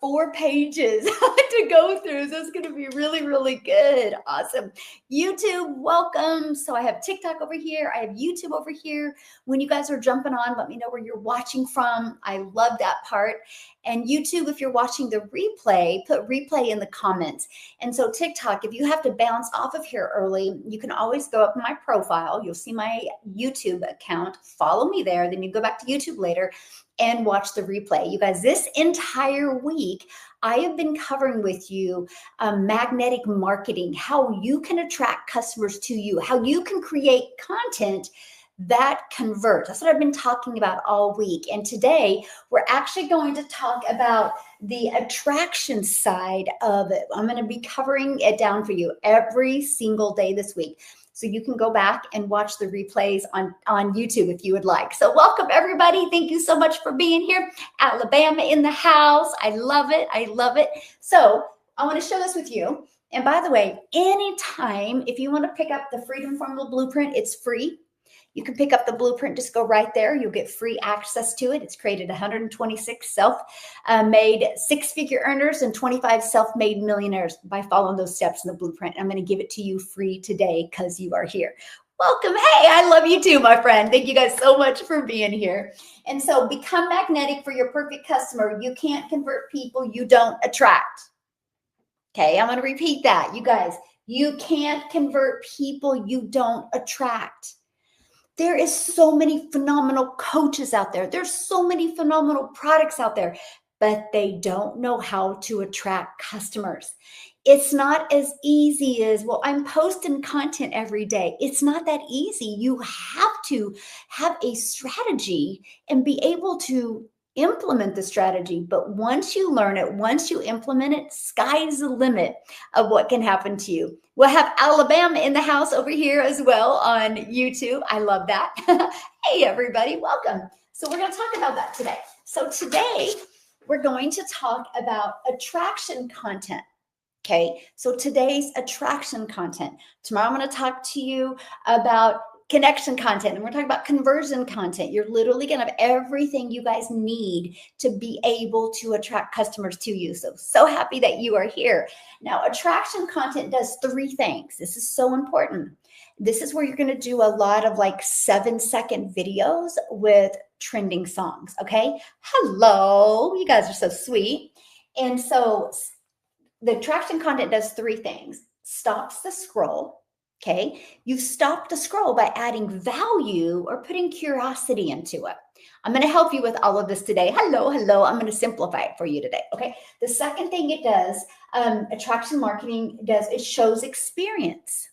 4 pages to go through. So it's going to be really, really good. Awesome. YouTube, welcome. So I have TikTok over here. I have YouTube over here. When you guys are jumping on, let me know where you're watching from. I love that part. And YouTube, if you're watching the replay, put replay in the comments. And so TikTok, if you have to bounce off of here early, you can always go up my profile. You'll see my YouTube account. Follow me there. Then you go back to YouTube later and watch the replay. You guys, this entire week, I have been covering with you magnetic marketing, how you can attract customers to you, how you can create content that converts. That's what I've been talking about all week. And today we're actually going to talk about the attraction side of it. I'm going to be covering it down for you every single day this week. So you can go back and watch the replays on YouTube if you would like. So welcome everybody. Thank you so much for being here. Alabama in the house. I love it. I love it. So I want to share this with you. And by the way, anytime, if you want to pick up the Freedom Formula Blueprint, it's free. You can pick up the blueprint, just go right there. You'll get free access to it. It's created 126 self-made six-figure earners and 25 self-made millionaires by following those steps in the blueprint. I'm going to give it to you free today because you are here. Welcome. Hey, I love you too, my friend. Thank you guys so much for being here. And so become magnetic for your perfect customer. You can't convert people you don't attract. Okay, I'm going to repeat that. You guys, you can't convert people you don't attract. There is so many phenomenal coaches out there. There's so many phenomenal products out there, but they don't know how to attract customers. It's not as easy as, well, I'm posting content every day. It's not that easy. You have to have a strategy and be able to implement the strategy. But once you learn it, once you implement it, sky's the limit of what can happen to you. We'll have Alabama in the house over here as well on YouTube. I love that. Hey, everybody, welcome. So we're going to talk about that today. So today we're going to talk about attraction content. Okay, so today's attraction content. Tomorrow I'm going to talk to you about connection content, and we're talking about conversion content. You're literally going to have everything you guys need to be able to attract customers to you. So happy that you are here. Now, attraction content does 3 things. This is so important. This is where you're going to do a lot of like 7-second videos with trending songs. Okay. Hello. You guys are so sweet. And so the attraction content does 3 things. Stops the scroll. Okay, you've stopped the scroll by adding value or putting curiosity into it. I'm going to help you with all of this today. Hello. I'm going to simplify it for you today. Okay, the second thing it does, attraction marketing does, it shows experience.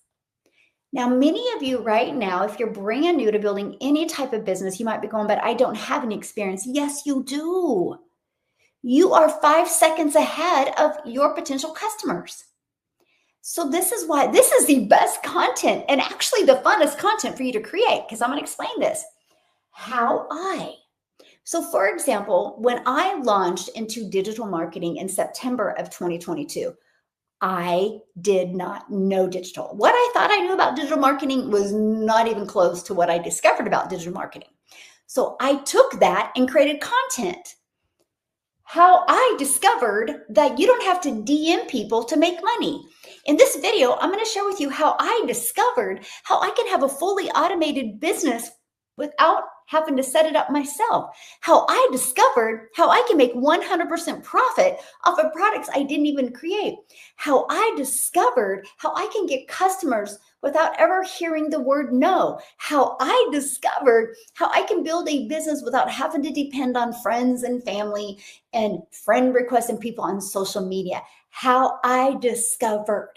Now, many of you right now, if you're brand new to building any type of business, you might be going, but I don't have any experience. Yes, you do. You are 5 seconds ahead of your potential customers. So this is why this is the best content and actually the funnest content for you to create, because I'm going to explain this. So for example, when I launched into digital marketing in September of 2022, I did not know digital. What I thought I knew about digital marketing was not even close to what I discovered about digital marketing. So I took that and created content. How I discovered that you don't have to DM people to make money. In this video, I'm going to share with you how I discovered how I can have a fully automated business without having to set it up myself. How I discovered how I can make 100% profit off of products I didn't even create. How I discovered how I can get customers without ever hearing the word no. How I discovered how I can build a business without having to depend on friends and family and friend requests and people on social media. How I discovered.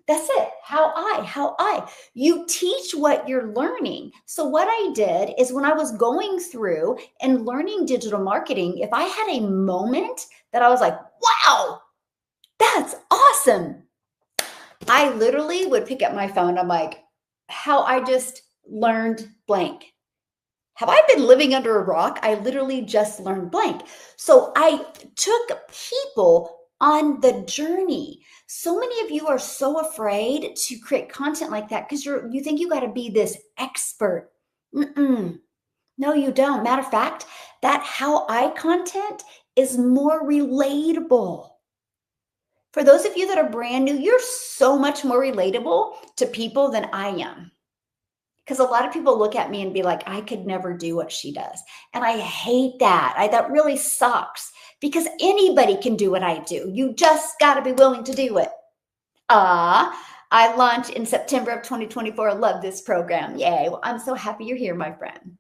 That's it. How I. You teach what you're learning. So what I did is when I was going through and learning digital marketing, if I had a moment that I was like, wow, that's awesome, I literally would pick up my phone. I'm like, how I just learned blank. Have I been living under a rock? I literally just learned blank. So I took people on the journey. So many of you are so afraid to create content like that because you think you got to be this expert. No, you don't. Matter of fact, that how I content is more relatable. For those of you that are brand new, you're so much more relatable to people than I am. Because a lot of people look at me and be like, I could never do what she does. And I hate that. That really sucks because anybody can do what I do. You just got to be willing to do it. I launch in September of 2024. I love this program. Yay. Well, I'm so happy you're here, my friend.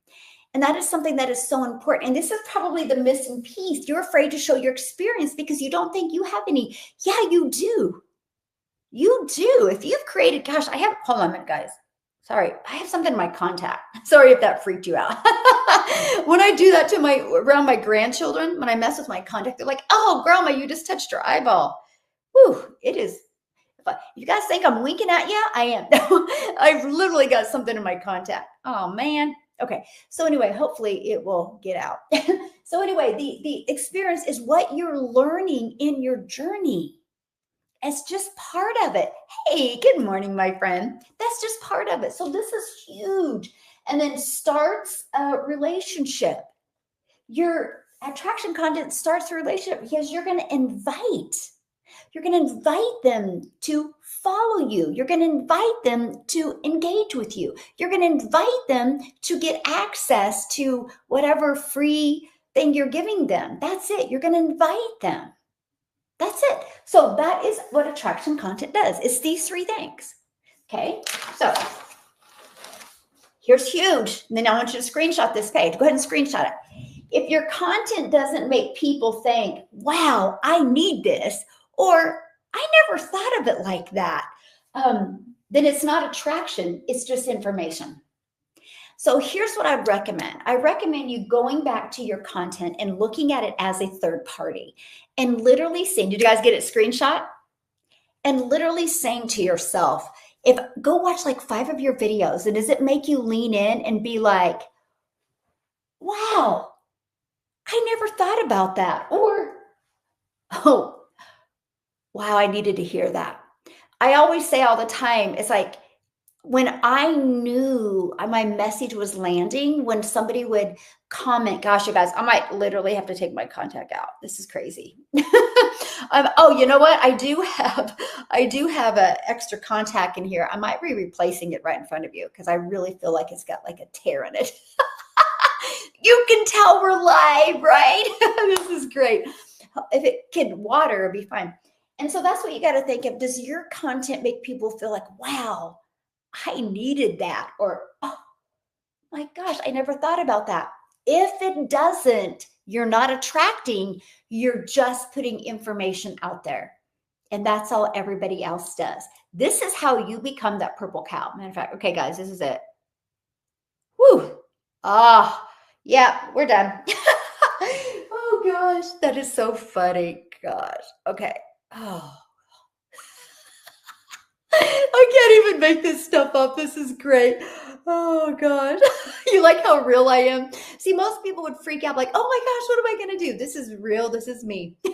And that is something that is so important. And this is probably the missing piece. You're afraid to show your experience because you don't think you have any. Yeah, you do. You do. If you've created, gosh, hold on a minute, guys. Sorry, I have something in my contact. Sorry if that freaked you out. When I do that around my grandchildren, when I mess with my contact, they're like, oh, grandma, you just touched your eyeball. Whew, it is. If you guys think I'm winking at you, I am. I've literally got something in my contact. Oh, man. Okay. So anyway, hopefully it will get out. So anyway, the experience is what you're learning in your journey. It's just part of it. Hey, good morning, my friend. That's just part of it. So this is huge. And then starts a relationship. Your attraction content starts a relationship because you're going to invite them to follow you. You're going to invite them to engage with you. You're going to invite them to get access to whatever free thing you're giving them. That's it. You're going to invite them. That's it. So that is what attraction content does. It's these three things. Okay. So here's huge. And then I want you to screenshot this page. Go ahead and screenshot it. If your content doesn't make people think, wow, I need this, or I never thought of it like that, then it's not attraction. It's just information. So here's what I recommend. I recommend you going back to your content and looking at it as a third party and literally saying, did you guys get it screenshot? And literally saying to yourself, go watch like 5 of your videos, and does it make you lean in and be like, wow, I never thought about that. Or, oh, wow, I needed to hear that. I always say all the time, it's like, when I knew my message was landing, when somebody would comment, gosh, you guys, I might literally have to take my contact out. This is crazy. Oh, you know what? I do have an extra contact in here. I might be replacing it right in front of you because I really feel like it's got like a tear in it. You can tell we're live, right? This is great. If it could water, it'd be fine. And so that's what you got to think of. Does your content make people feel like, wow, I needed that? Or, oh my gosh, I never thought about that. If it doesn't, you're not attracting, you're just putting information out there. And that's all everybody else does. This is how you become that purple cow. Matter of fact, okay, guys, this is it. Woo. Yeah, we're done. Oh gosh, that is so funny. Gosh. Okay. Oh. I can't even make this stuff up. This is great. Oh gosh. You like how real I am? See, most people would freak out like, oh my gosh, what am I going to do? This is real. This is me. Now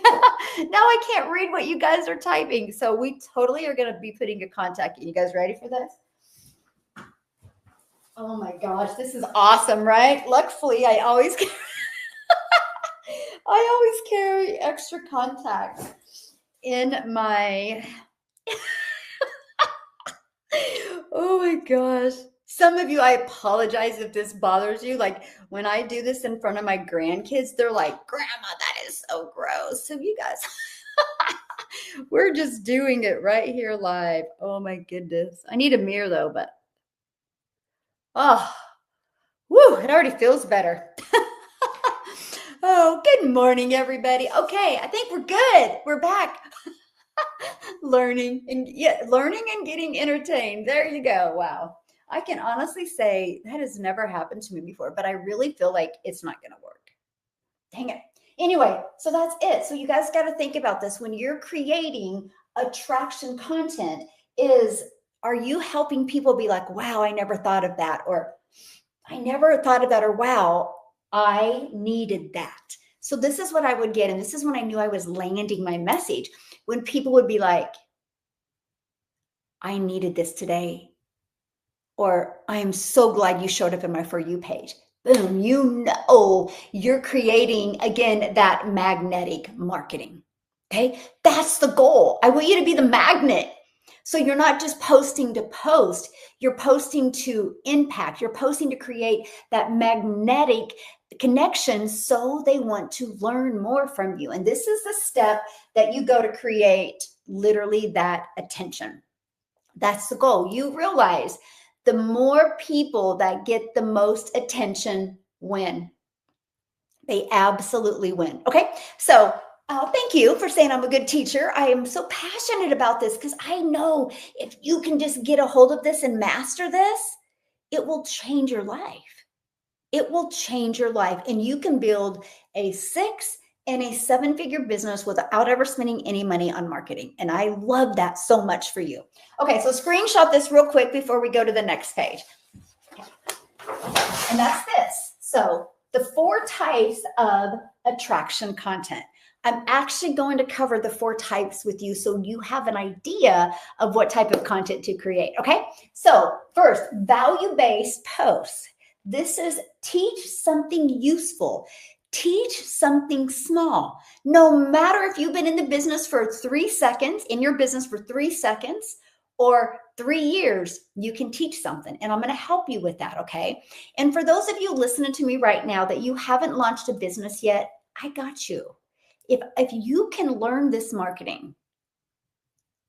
I can't read what you guys are typing. So we totally are going to be putting a contact in. You guys ready for this? Oh my gosh, this is awesome, right? Luckily, I always carry extra contacts in my oh my gosh. Some of you, I apologize if this bothers you. Like when I do this in front of my grandkids, they're like, Grandma, that is so gross. So you guys, we're just doing it right here live. Oh my goodness. I need a mirror though, but oh, woo, it already feels better. Oh, good morning, everybody. Okay, I think we're good. We're back. Learning and getting entertained. There you go. Wow. I can honestly say that has never happened to me before, but I really feel like it's not going to work. Dang it. Anyway, so that's it. So you guys got to think about this when you're creating attraction content. Are you helping people be like, wow, I never thought of that, or I never thought of that, or wow, I needed that. So this is what I would get. And this is when I knew I was landing my message. When people would be like, I needed this today. Or I am so glad you showed up in my For You page. boom, you know you're creating, again, that magnetic marketing. Okay, that's the goal. I want you to be the magnet. So you're not just posting to post, you're posting to impact, you're posting to create that magnetic connection so they want to learn more from you. And this is the step that you go to create literally that attention. That's the goal. You realize the more people that get the most attention win. They absolutely win. Okay. So thank you for saying I'm a good teacher. I am so passionate about this because I know if you can just get a hold of this and master this, it will change your life. It will change your life. And you can build a 6 and a 7-figure business without ever spending any money on marketing. And I love that so much for you. Okay, so screenshot this real quick before we go to the next page. Okay. And that's this. So the 4 types of attraction content. I'm actually going to cover the 4 types with you so you have an idea of what type of content to create. Okay, so first, value-based posts. This is teach something useful. Teach something small. No matter if you've been in the business for 3 seconds, in your business for 3 seconds, or 3 years, you can teach something. And I'm going to help you with that, okay? And for those of you listening to me right now that you haven't launched a business yet, I got you. If you can learn this marketing,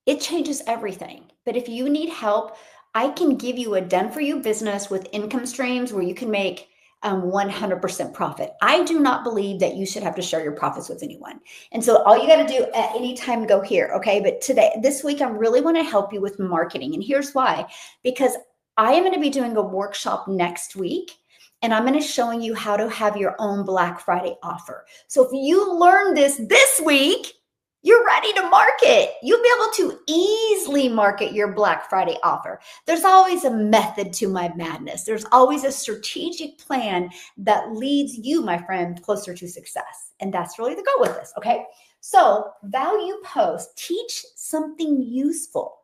it changes everything. But if you need help, I can give you a done-for-you business with income streams where you can make 100% profit. I do not believe that you should have to share your profits with anyone. And so all you got to do at any time, go here. Okay. But this week, I really want to help you with marketing. And here's why, because I am going to be doing a workshop next week. And I'm going to show you how to have your own Black Friday offer. So if you learn this week, you're ready to market. You'll be able to easily market your Black Friday offer. There's always a method to my madness. There's always a strategic plan that leads you, my friend, closer to success. And that's really the goal with this, okay? So value post, teach something useful,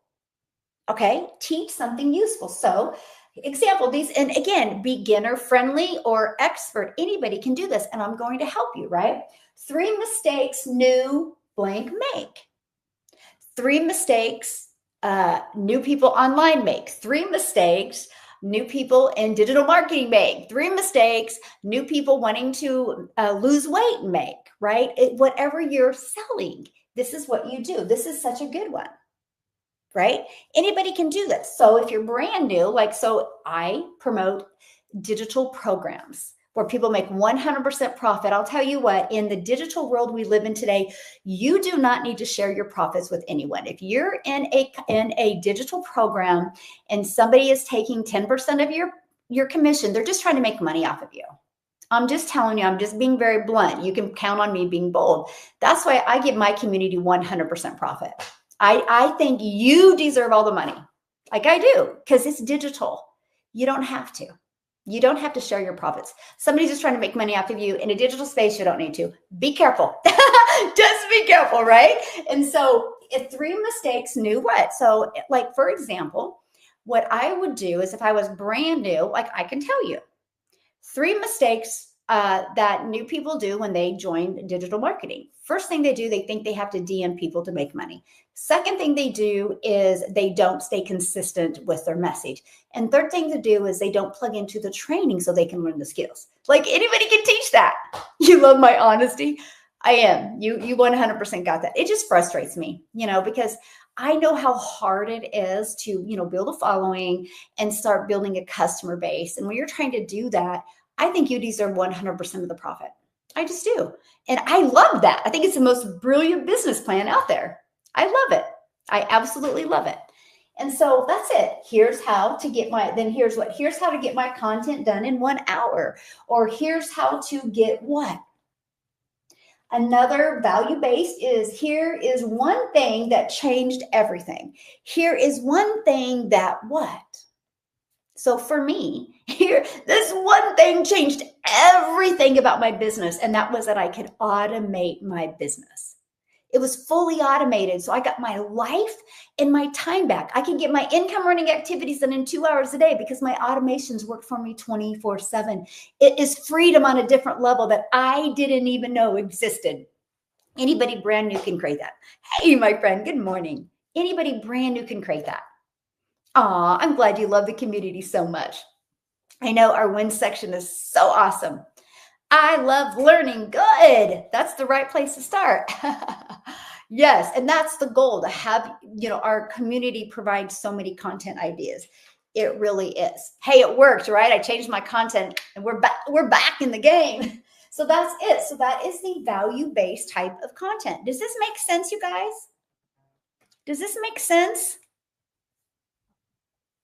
okay? Teach something useful. So example, these, and again, beginner friendly or expert, anybody can do this. And I'm going to help you, right? 3 mistakes new blank make. 3 mistakes new people online make. 3 mistakes new people in digital marketing make. 3 mistakes new people wanting to lose weight make, right? Whatever you're selling, this is what you do. This is such a good one, right? Anybody can do this. So if you're brand new, so I promote digital programs where people make 100% profit. I'll tell you what, in the digital world we live in today, you do not need to share your profits with anyone. If you're in a digital program and somebody is taking 10% of your commission, they're just trying to make money off of you. I'm just telling you, I'm just being very blunt. You can count on me being bold. That's why I give my community 100% profit. I think you deserve all the money, like I do, because it's digital. You don't have to. You don't have to share your profits. Somebody's just trying to make money off of you in a digital space. You don't need to. Be careful. Just be careful, right? And so if 3 mistakes new what? So for example, what I would do is if I was brand new, I can tell you 3 mistakes that new people do when they join digital marketing. First thing they do, they think they have to DM people to make money. Second thing they do is they don't stay consistent with their message. And third thing to do is they don't plug into the training so they can learn the skills. Anybody can teach that. You love my honesty. I am. You 100% got that. It just frustrates me, because I know how hard it is to, build a following and start building a customer base. And when you're trying to do that, I think you deserve 100% of the profit. I just do. And I love that. I think it's the most brilliant business plan out there. I love it. I absolutely love it. And so that's it. Here's how to get here's how to get my content done in 1 hour. Or here's how to get what? Another value-based is here is one thing that changed everything. Here is one thing that what? So for me, this one thing changed everything about my business. And that was that I could automate my business. It was fully automated. So I got my life and my time back. I can get my income earning activities done in 2 hours a day because my automations work for me 24/7. It is freedom on a different level that I didn't even know existed. Anybody brand new can create that. Hey, my friend, good morning. Anybody brand new can create that. Aw, I'm glad you love the community so much. I know our win section is so awesome. I love learning. Good. That's the right place to start. Yes. And that's the goal, to have, our community provide so many content ideas. It really is. Hey, it worked, right? I changed my content and we're back in the game. So that's it. So that is the value-based type of content. Does this make sense, you guys? Does this make sense?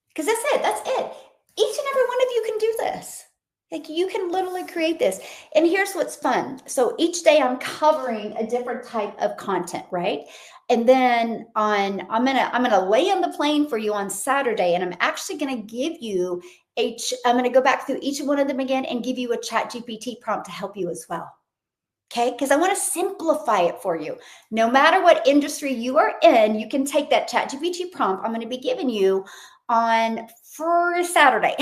Because that's it. That's it. Each and every one of you can do this. Like, you can literally create this. And here's what's fun. So each day I'm covering a different type of content, right? And then I'm gonna land the plane for you on Saturday, and I'm actually gonna give you I'm gonna go back through each one of them again and give you a ChatGPT prompt to help you as well. Okay, because I want to simplify it for you. No matter what industry you are in, you can take that ChatGPT prompt I'm going to be giving you for Saturday.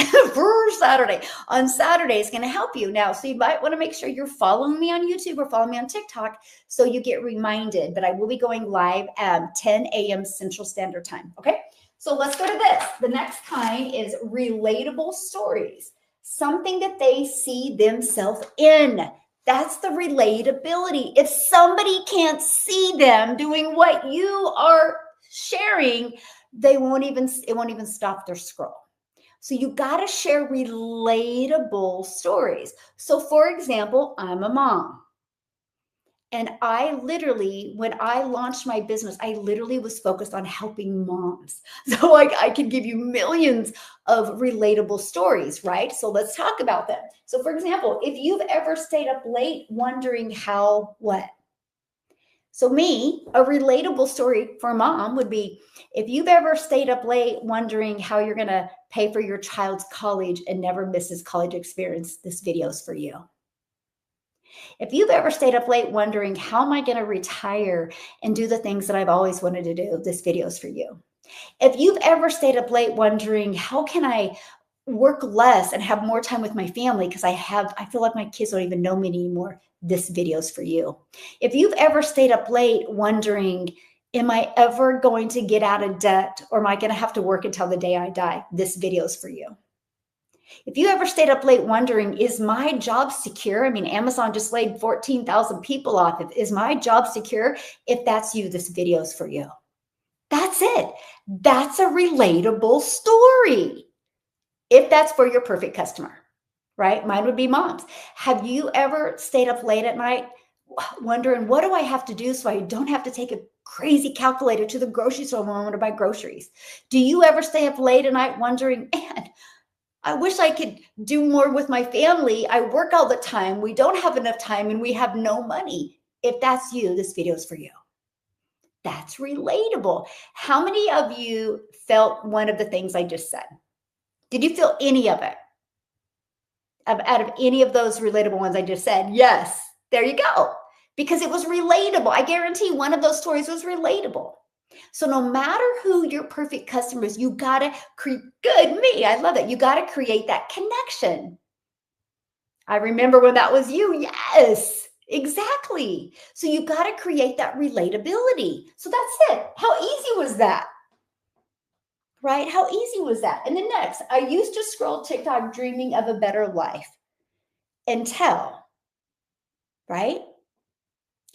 On Saturday is going to help you. Now, so you might want to make sure you're following me on YouTube or following me on TikTok so you get reminded. But I will be going live at 10 a.m. Central Standard Time. Okay, so let's go to this. The next kind is relatable stories, something that they see themselves in. That's the relatability. If somebody can't see them doing what you are sharing, it won't even stop their scroll. So you got to share relatable stories. So for example, I'm a mom. And when I launched my business, I literally was focused on helping moms. So I can give you millions of relatable stories, right? So let's talk about them. So for example, if you've ever stayed up late wondering what? So a relatable story for a mom would be, if you've ever stayed up late wondering how you're going to pay for your child's college and never miss his college experience, this video is for you. If you've ever stayed up late wondering, how am I going to retire and do the things that I've always wanted to do, this video is for you. If you've ever stayed up late wondering, how can I work less and have more time with my family because I feel like my kids don't even know me anymore, this video is for you. If you've ever stayed up late wondering, am I ever going to get out of debt, or am I going to have to work until the day I die, this video is for you. If you ever stayed up late wondering, is my job secure? I mean, Amazon just laid 14,000 people off. Is my job secure? If that's you, this video is for you. That's it. That's a relatable story. If that's for your perfect customer, right? Mine would be moms. Have you ever stayed up late at night wondering, what do I have to do so I don't have to take a crazy calculator to the grocery store when I want to buy groceries? Do you ever stay up late at night wondering, man, I wish I could do more with my family. I work all the time. We don't have enough time and we have no money. If that's you, this video is for you. That's relatable. How many of you felt one of the things I just said? Did you feel any of it? Out of any of those relatable ones I just said? Yes, there you go. Because it was relatable. I guarantee one of those stories was relatable. So no matter who your perfect customer is, you got to create, I love it. You got to create that connection. I remember when that was you. Yes, exactly. So you got to create that relatability. So that's it. How easy was that? Right? How easy was that? And then next, I used to scroll TikTok dreaming of a better life until, right?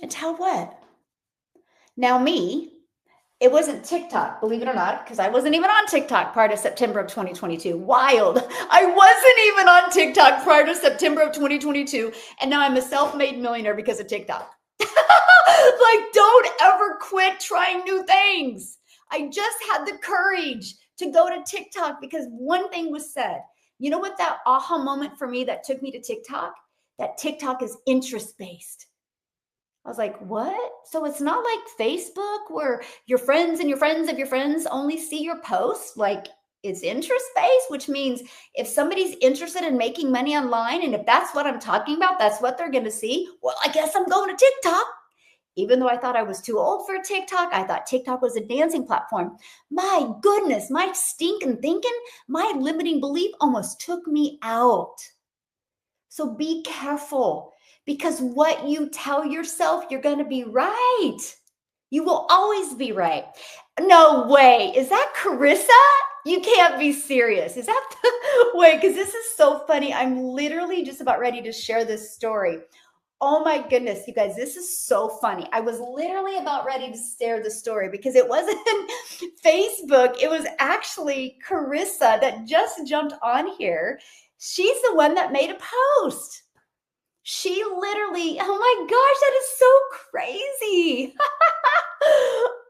Until what? Now it wasn't TikTok, believe it or not, because I wasn't even on TikTok prior to September of 2022. Wild. I wasn't even on TikTok prior to September of 2022. And now I'm a self-made millionaire because of TikTok. Like, don't ever quit trying new things. I just had the courage to go to TikTok because one thing was said. You know what that aha moment for me that took me to TikTok? That TikTok is interest-based. I was like, what? So it's not like Facebook where your friends and your friends of your friends only see your posts. Like, it's interest-based, which means if somebody's interested in making money online, and if that's what I'm talking about, that's what they're going to see. Well, I guess I'm going to TikTok. Even though I thought I was too old for TikTok, I thought TikTok was a dancing platform. My goodness, my stinking thinking, my limiting belief almost took me out. So be careful, because what you tell yourself, you're going to be right. You will always be right. No way. Is that Carissa? You can't be serious. Is that the way? Because this is so funny. I'm literally just about ready to share this story. Oh my goodness, you guys, this is so funny. I was literally about ready to share the story because it wasn't Facebook. It was actually Carissa that just jumped on here. She's the one that made a post. She literally, oh my gosh, that is so crazy.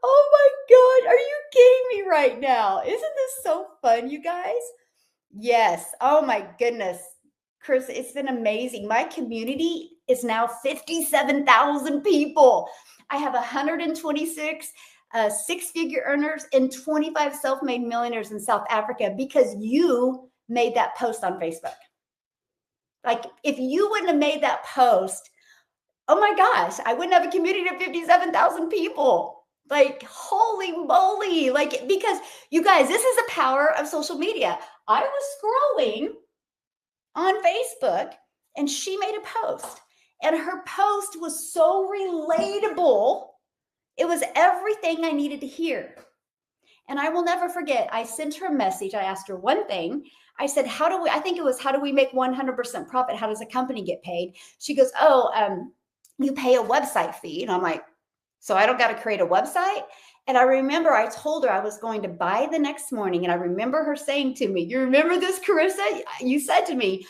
Oh my God, are you kidding me right now? Isn't this so fun, you guys? Yes. Oh my goodness. Chris, it's been amazing. My community is now 57,000 people. I have 126 six-figure earners and 25 self-made millionaires in South Africa because you made that post on Facebook. Like, if you wouldn't have made that post, oh my gosh, I wouldn't have a community of 57,000 people. Like, holy moly. Like, because you guys, this is the power of social media. I was scrolling on Facebook and she made a post, and her post was so relatable. It was everything I needed to hear. And I will never forget, I sent her a message. I asked her one thing. I said, how do we make 100% profit? How does a company get paid? She goes, you pay a website fee. And I'm like, so I don't got to create a website? And I remember I told her I was going to buy the next morning. And I remember her saying to me, you remember this, Carissa? You said to me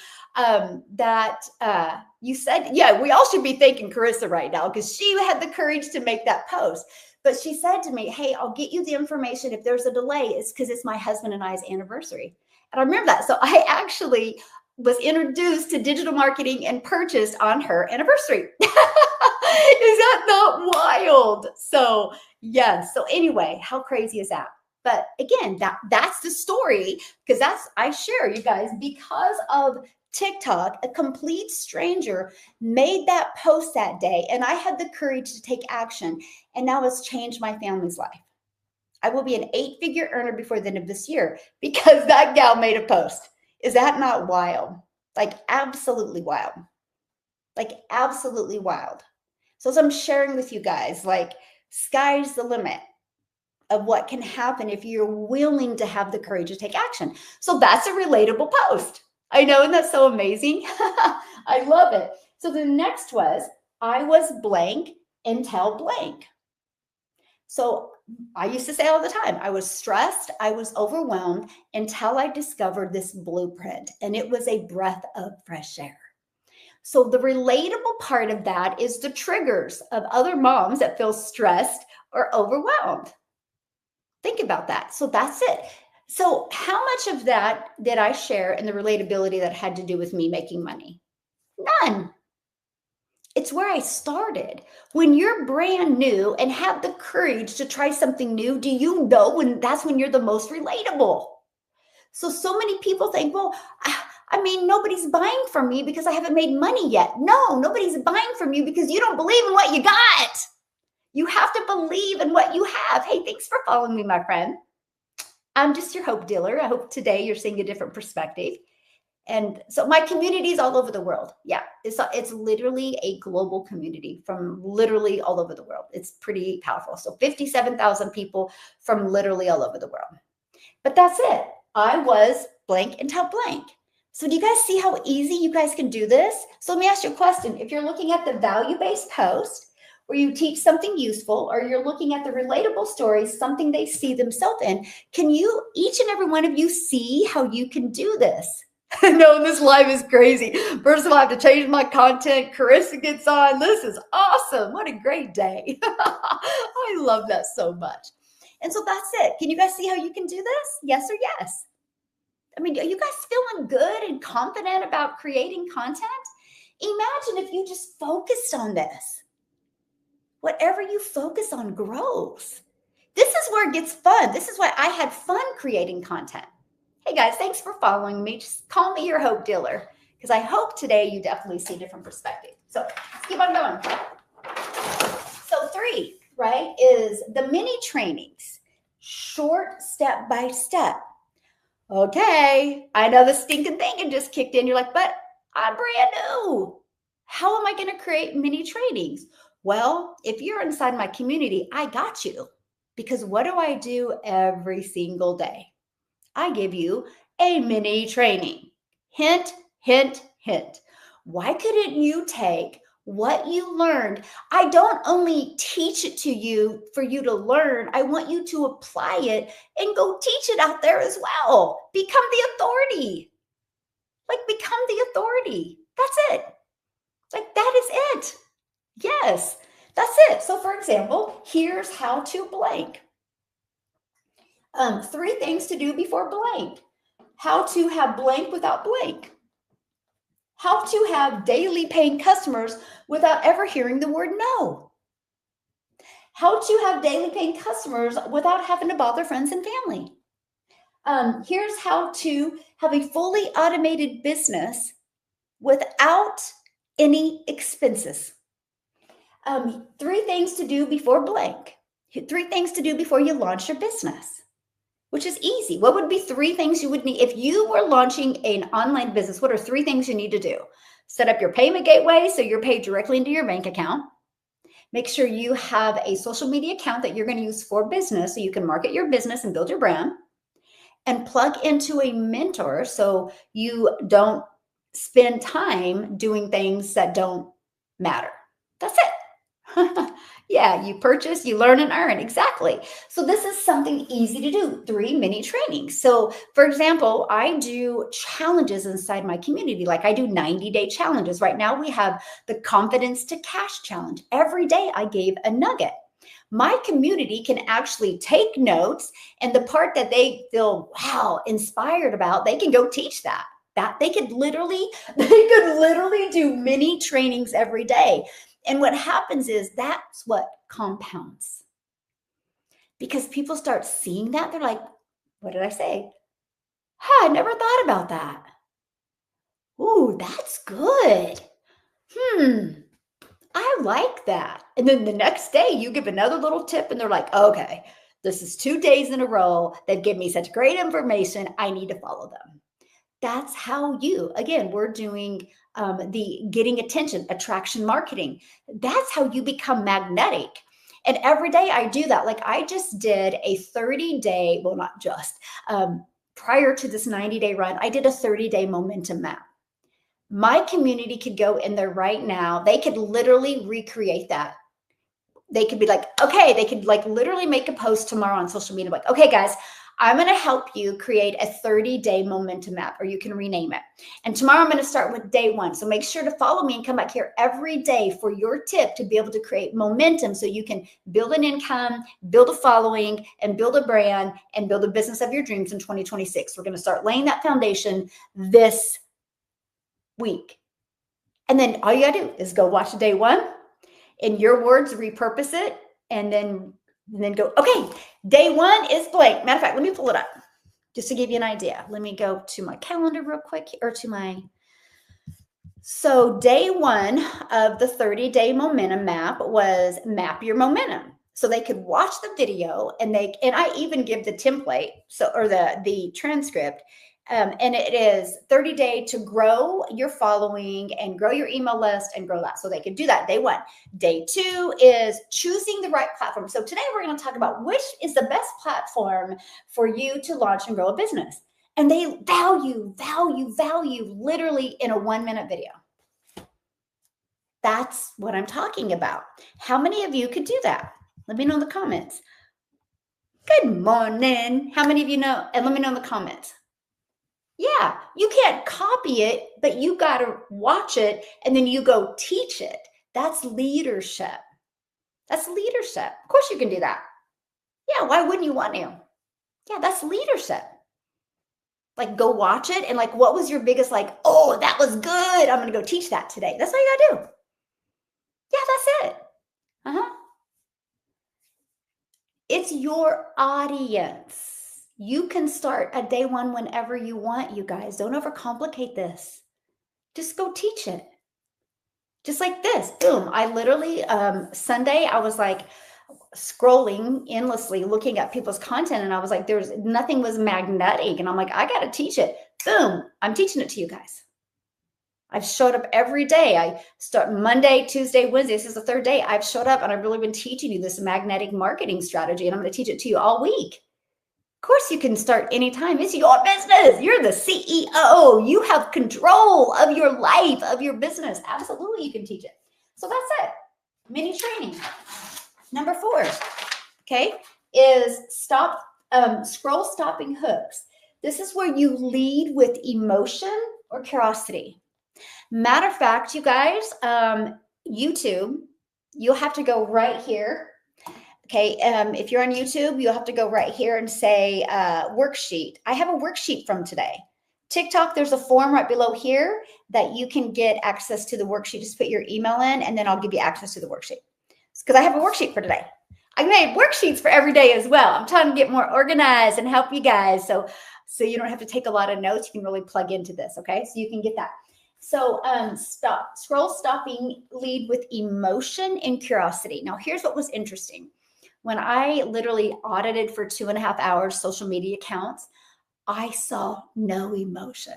you said, yeah, we all should be thanking Carissa right now because she had the courage to make that post. But she said to me, hey, I'll get you the information. If there's a delay, it's because it's my husband and I's anniversary. And I remember that. So I actually was introduced to digital marketing and purchased on her anniversary. Is that not wild? So yes. So anyway, how crazy is that? But again, that's the story, because I share, you guys, because of TikTok, a complete stranger made that post that day, and I had the courage to take action, and now it's changed my family's life. I will be an 8-figure earner before the end of this year because that gal made a post. Is that not wild? Like, absolutely wild. Like, absolutely wild. So as I'm sharing with you guys, like, sky's the limit of what can happen if you're willing to have the courage to take action. So that's a relatable post. I know, and that's so amazing. I love it. So the next was, I was blank until blank. So I used to say all the time, I was stressed, I was overwhelmed until I discovered this blueprint, and it was a breath of fresh air. So the relatable part of that is the triggers of other moms that feel stressed or overwhelmed. Think about that. So that's it. So how much of that did I share in the relatability that had to do with me making money? None. It's where I started. When you're brand new and have the courage to try something new, do you know that's when you're the most relatable? So many people think, well, I mean, nobody's buying from me because I haven't made money yet. No, nobody's buying from you because you don't believe in what you got. You have to believe in what you have. Hey, thanks for following me, my friend. I'm just your hope dealer. I hope today you're seeing a different perspective. And so my community is all over the world. Yeah, it's literally a global community from literally all over the world. It's pretty powerful. So 57,000 people from literally all over the world. But that's it. I was blank until blank. So do you guys see how easy you guys can do this? So let me ask you a question. If you're looking at the value-based post where you teach something useful, or you're looking at the relatable stories, something they see themselves in, can you, each and every one of you, see how you can do this? No, this live is crazy. First of all, I have to change my content. Carissa gets on. This is awesome. What a great day. I love that so much. And so that's it. Can you guys see how you can do this? Yes or yes? I mean, are you guys feeling good and confident about creating content? Imagine if you just focused on this. Whatever you focus on grows. This is where it gets fun. This is why I had fun creating content. Hey guys, thanks for following me. Just call me your hope dealer, because I hope today you definitely see a different perspective. So let's keep on going. So 3, right, is the mini trainings, short step by step. Okay, I know the stinking thinking just kicked in. You're like, but I'm brand new. How am I going to create mini trainings? Well, if you're inside my community, I got you. Because what do I do every single day? I give you a mini training. Hint, hint, hint. Why couldn't you take what you learned? I don't only teach it to you for you to learn, I want you to apply it and go teach it out there as well. Become the authority. Like, become the authority. That's it. Like, that is it. Yes, that's it. So, for example, here's how to blank. 3 things to do before blank. How to have blank without blank. How to have daily paying customers without ever hearing the word no. How to have daily paying customers without having to bother friends and family. Here's how to have a fully automated business without any expenses. 3 things to do before blank. 3 things to do before you launch your business, which is easy. What would be 3 things you would need if you were launching an online business? What are 3 things you need to do? Set up your payment gateway so you're paid directly into your bank account. Make sure you have a social media account that you're going to use for business so you can market your business and build your brand. And plug into a mentor so you don't spend time doing things that don't matter. That's it. Yeah, you purchase, you learn and earn. Exactly. So this is something easy to do, 3 mini trainings. So for example, I do challenges inside my community. Like I do 90-day challenges. Right now we have the Confidence to Cash challenge. Every day I gave a nugget. My community can actually take notes, and the part that they feel, wow, inspired about, they can go teach that. They could literally do mini trainings every day. And what happens is that's what compounds. Because people start seeing that, they're like, what did I say? I never thought about that. Ooh, that's good. I like that. And then the next day you give another little tip and they're like, okay, this is 2 days in a row. They've given me such great information. I need to follow them. That's how again, we're doing the getting attention, attraction marketing. That's how you become magnetic. And every day I do that. Like I just did a 30-day, well, not just, prior to this 90-day run, I did a 30-day momentum map. My community could go in there right now. They could literally recreate that. They could be like, okay, they could like literally make a post tomorrow on social media. Like, okay, guys, I'm going to help you create a 30-day momentum map, or you can rename it. And tomorrow I'm going to start with day 1. So make sure to follow me and come back here every day for your tip to be able to create momentum so you can build an income, build a following, and build a brand and build a business of your dreams in 2026. We're going to start laying that foundation this week. And then all you got to do is go watch day 1. In your words, repurpose it, and then go, okay, day 1 is blank. Matter of fact, let me pull it up just to give you an idea. Let me go to my calendar real quick, or so day 1 of the 30-day momentum map was map your momentum. So they could watch the video and I even give the template, or the transcript. And it is 30-day to grow your following and grow your email list and grow that. So they could do that day 1. Day 2 is choosing the right platform. So today we're going to talk about which is the best platform for you to launch and grow a business. And they value literally in a 1-minute video. That's what I'm talking about. How many of you could do that? Let me know in the comments. Good morning. How many of you know? And let me know in the comments. Yeah, you can't copy it, but you got to watch it and then you go teach it. That's leadership. That's leadership. Of course you can do that. Yeah, why wouldn't you want to? Yeah, that's leadership. Like, go watch it and like, what was your biggest like, oh, that was good. I'm going to go teach that today. That's all you got to do. Yeah, that's it. It's your audience. You can start at day 1 whenever you want, you guys. Don't overcomplicate this. Just go teach it. Just like this, boom. I literally, Sunday, I was like scrolling endlessly, looking at people's content. And I was like, nothing was magnetic. And I'm like, I got to teach it. Boom. I'm teaching it to you guys. I've showed up every day. I start Monday, Tuesday, Wednesday. This is the third day I've showed up, and I've really been teaching you this magnetic marketing strategy. And I'm going to teach it to you all week. Of course, you can start anytime. It's your business. You're the CEO. You have control of your life, of your business. Absolutely, you can teach it. So that's it. Mini training. Number 4, okay, is scroll stopping hooks. This is where you lead with emotion or curiosity. Matter of fact, you guys, YouTube, you'll have to go right here. Okay, if you're on YouTube, you'll have to go right here and say worksheet. I have a worksheet from today. TikTok, there's a form right below here that you can get access to the worksheet. Just put your email in, and then I'll give you access to the worksheet. Because I have a worksheet for today. I made worksheets for every day as well. I'm trying to get more organized and help you guys. So you don't have to take a lot of notes. You can really plug into this, okay? So you can get that. So scroll stopping, lead with emotion and curiosity. Now, here's what was interesting. When I literally audited for 2.5 hours social media accounts, I saw no emotion.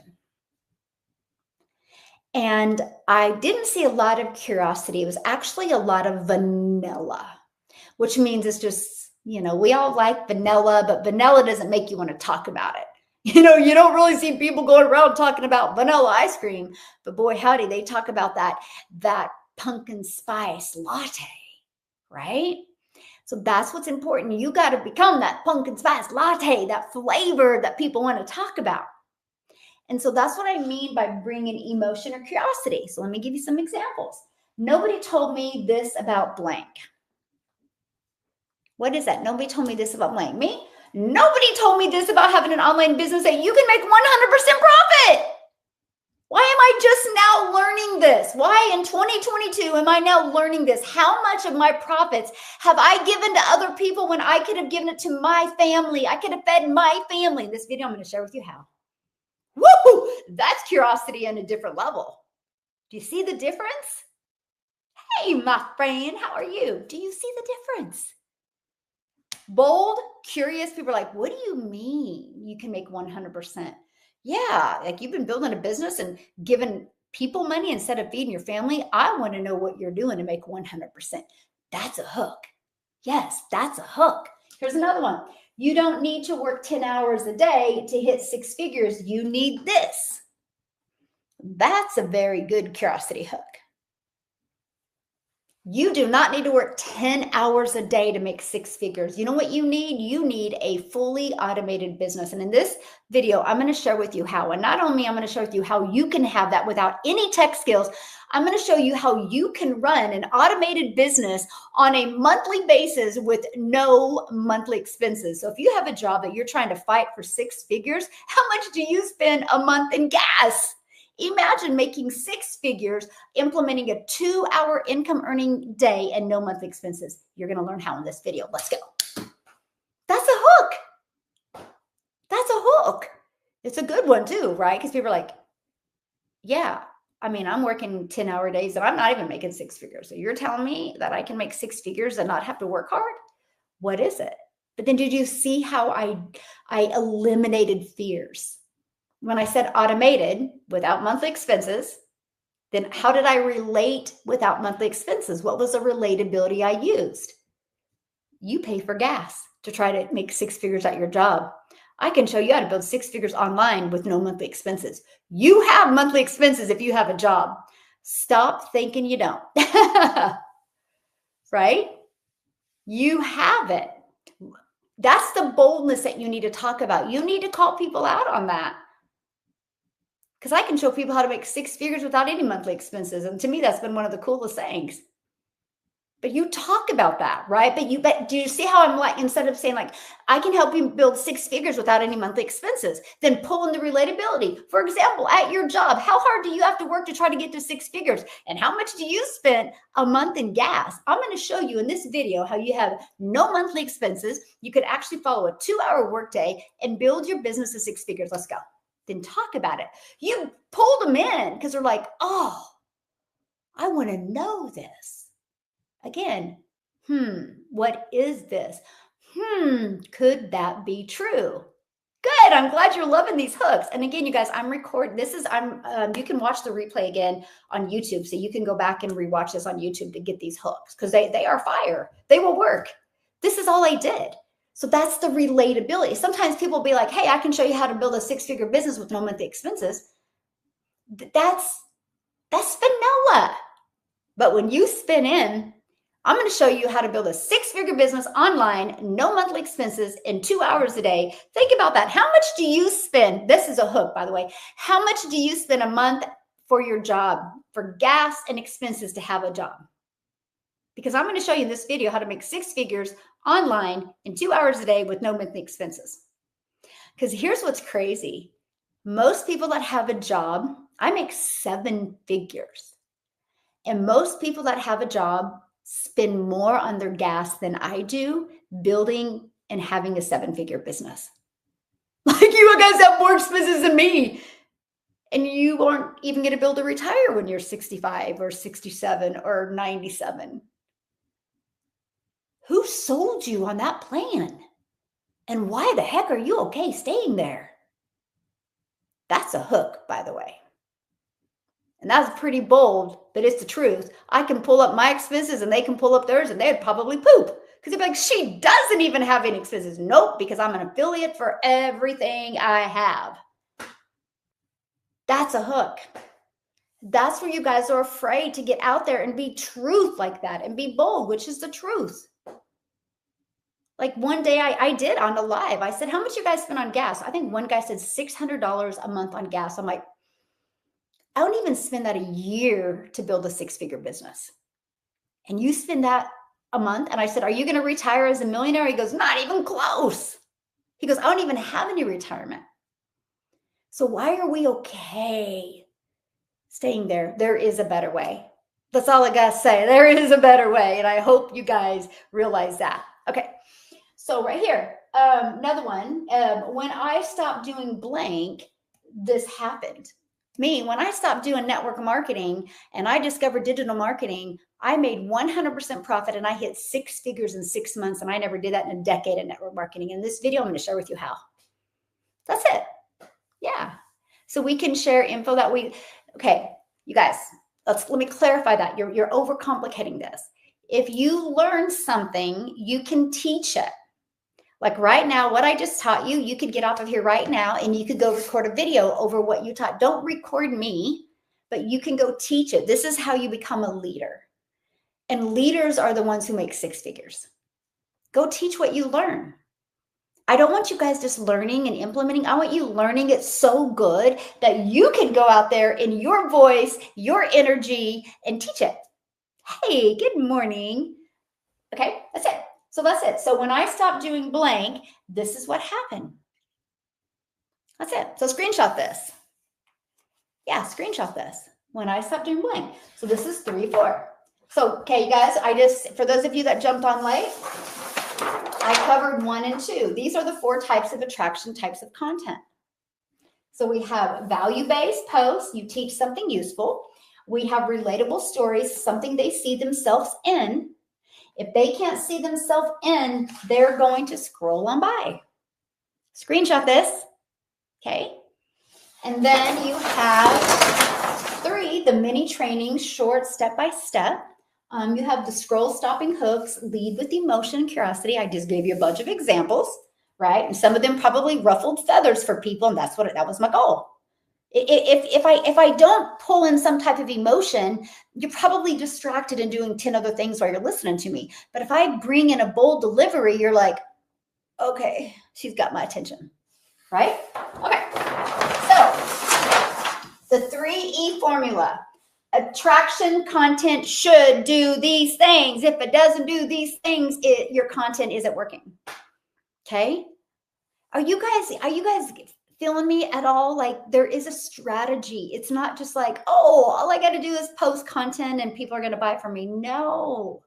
And I didn't see a lot of curiosity. It was actually a lot of vanilla, which means it's just, we all like vanilla, but vanilla doesn't make you want to talk about it. You don't really see people going around talking about vanilla ice cream, but boy, howdy, they talk about that pumpkin spice latte, right? So that's what's important. You got to become that pumpkin spice latte, that flavor that people want to talk about. And so that's what I mean by bringing emotion or curiosity. So let me give you some examples. Nobody told me this about blank. What is that? Nobody told me this about blank. Me? Nobody told me this about having an online business that you can make 100% profit. Why am I just now learning this? Why in 2022 am I now learning this? How much of my profits have I given to other people when I could have given it to my family? I could have fed my family. In this video, I'm going to share with you how. Woo! That's curiosity on a different level. Do you see the difference? Hey, my friend, how are you? Do you see the difference? Bold, curious people are like, what do you mean you can make 100%? Yeah, like you've been building a business and giving people money instead of feeding your family. I want to know what you're doing to make 100%. That's a hook. Yes, that's a hook. Here's another one. You don't need to work 10 hours a day to hit 6 figures. You need this. That's a very good curiosity hook. You do not need to work 10 hours a day to make 6 figures. You know what you need? You need a fully automated business. And in this video, I'm going to share with you how. And not only I'm going to share with you how you can have that without any tech skills, I'm going to show you how you can run an automated business on a monthly basis with no monthly expenses. So if you have a job that you're trying to fight for 6 figures, how much do you spend a month in gas? Imagine making 6 figures, implementing a 2-hour income earning day and no monthly expenses. You're going to learn how in this video. Let's go. That's a hook. That's a hook. It's a good one too, right? Because people are like, yeah, I mean, I'm working 10-hour days and I'm not even making 6 figures. So you're telling me that I can make 6 figures and not have to work hard? What is it? But then did you see how I eliminated fears? When I said automated without monthly expenses, then how did I relate without monthly expenses? What was the relatability I used? You pay for gas to try to make 6 figures at your job. I can show you how to build 6 figures online with no monthly expenses. You have monthly expenses if you have a job. Stop thinking you don't. Right? You have it. That's the boldness that you need to talk about. You need to call people out on that. Because I can show people how to make 6 figures without any monthly expenses. And to me, that's been one of the coolest things. But you talk about that, right? But do you see how I'm like, instead of saying like, I can help you build 6 figures without any monthly expenses, then pull in the relatability. For example, at your job, how hard do you have to work to try to get to 6 figures? And how much do you spend a month in gas? I'm going to show you in this video how you have no monthly expenses. You could actually follow a 2-hour workday and build your business to 6 figures. Let's go. Then talk about it. You pull them in because they're like, oh, I want to know this. Again, what is this? Could that be true? Good. I'm glad you're loving these hooks. And again, you guys, I'm recording. You can watch the replay again on YouTube. So you can go back and rewatch this on YouTube to get these hooks because they are fire. They will work. This is all I did. So that's the relatability. Sometimes people will be like, hey, I can show you how to build a 6-figure business with no monthly expenses. That's vanilla. But when you spin in, I'm going to show you how to build a 6-figure business online, no monthly expenses in 2 hours a day. Think about that. How much do you spend? This is a hook, by the way. How much do you spend a month for your job, for gas and expenses to have a job? Because I'm going to show you in this video how to make 6 figures online in 2 hours a day with no monthly expenses. Because here's what's crazy. Most people that have a job, I make 7 figures. And most people that have a job spend more on their gas than I do building and having a 7-figure business. Like you guys have more expenses than me. And you aren't even going to be able to retire when you're 65 or 67 or 97. Who sold you on that plan? And why the heck are you okay staying there? That's a hook, by the way. And that's pretty bold, but it's the truth. I can pull up my expenses and they can pull up theirs and they'd probably poop. Because they'd be like, she doesn't even have any expenses. Nope, because I'm an affiliate for everything I have. That's a hook. That's where you guys are afraid to get out there and be truth like that and be bold, which is the truth. Like one day I did on a live. I said, how much you guys spend on gas? I think one guy said $600 a month on gas. I'm like, I don't even spend that a year to build a 6-figure business. And you spend that a month. And I said, are you going to retire as a millionaire? He goes, not even close. He goes, I don't even have any retirement. So why are we okay staying there? There is a better way. That's all I got to say. There is a better way. And I hope you guys realize that. Okay. So right here, another one. When I stopped doing blank, this happened. When I stopped doing network marketing and I discovered digital marketing, I made 100% profit and I hit 6 figures in 6 months. And I never did that in a decade of network marketing. In this video, I'm going to share with you how. That's it. Yeah. So we can share info that okay, you guys, let me clarify that. You're overcomplicating this. If you learn something, you can teach it. Like right now, what I just taught you, you could get off of here right now and you could go record a video over what you taught. Don't record me, but you can go teach it. This is how you become a leader. And leaders are the ones who make 6 figures. Go teach what you learn. I don't want you guys just learning and implementing. I want you learning it so good that you can go out there in your voice, your energy, and teach it. Hey, good morning. Okay, that's it. So that's it. So when I stopped doing blank, this is what happened. That's it. So screenshot this. Yeah, screenshot this. When I stopped doing blank. So this is 3, 4. So, okay, you guys, for those of you that jumped on late, I covered 1 and 2. These are the 4 types of attraction, types of content. So we have value-based posts. You teach something useful. We have relatable stories, something they see themselves in. If they can't see themselves in, they're going to scroll on by. Screenshot this. Okay. And then you have 3, the mini training, short step-by-step. You have the scroll stopping hooks, lead with emotion and curiosity. I just gave you a bunch of examples, right? And some of them probably ruffled feathers for people. And that was my goal. If I don't pull in some type of emotion, you're probably distracted and doing 10 other things while you're listening to me. But if I bring in a bold delivery, you're like, okay, she's got my attention, right? Okay. So the 3E formula, attraction content should do these things. If it doesn't do these things, your content isn't working. Okay. Are you guys feeling me at all? Like there is a strategy. It's not just like, oh, all I got to do is post content and people are going to buy it from me. No,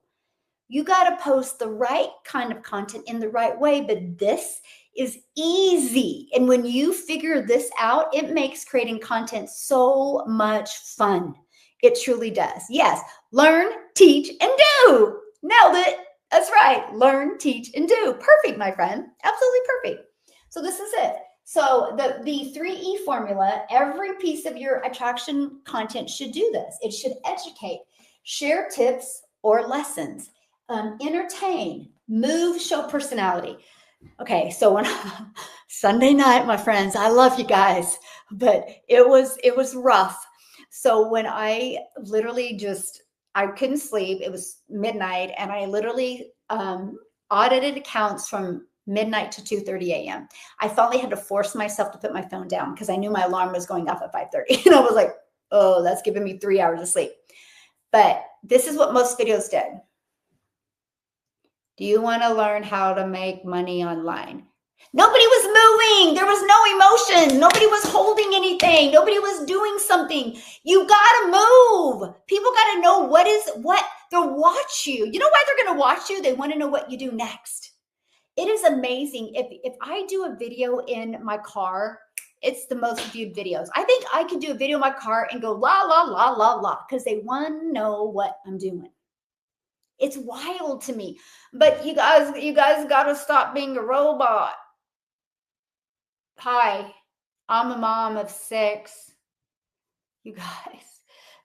you got to post the right kind of content in the right way. But this is easy. And when you figure this out, it makes creating content so much fun. It truly does. Yes. Learn, teach, and do. Nailed it. That's right. Learn, teach, and do. Perfect, my friend. Absolutely perfect. So this is it. So the 3E formula, every piece of your attraction content should do this. It should educate, share tips or lessons, entertain, move, show personality. Okay, so when Sunday night, my friends, I love you guys, but it was rough. So when I literally I couldn't sleep, it was midnight, and I literally audited accounts from midnight to 2:30 a.m. I finally had to force myself to put my phone down because I knew my alarm was going off at 5:30. And I was like, oh, that's giving me 3 hours of sleep. But this is what most videos did. Do you want to learn how to make money online? Nobody was moving. There was no emotion. Nobody was holding anything. Nobody was doing something. You got to move. People got to know what. They'll watch you. You know why they're going to watch you? They want to know what you do next. It is amazing. If I do a video in my car, it's the most viewed videos. I think I could do a video in my car and go la, la, la, la, la, because they want to know what I'm doing. It's wild to me. But you guys got to stop being a robot. Hi, I'm a mom of 6. You guys,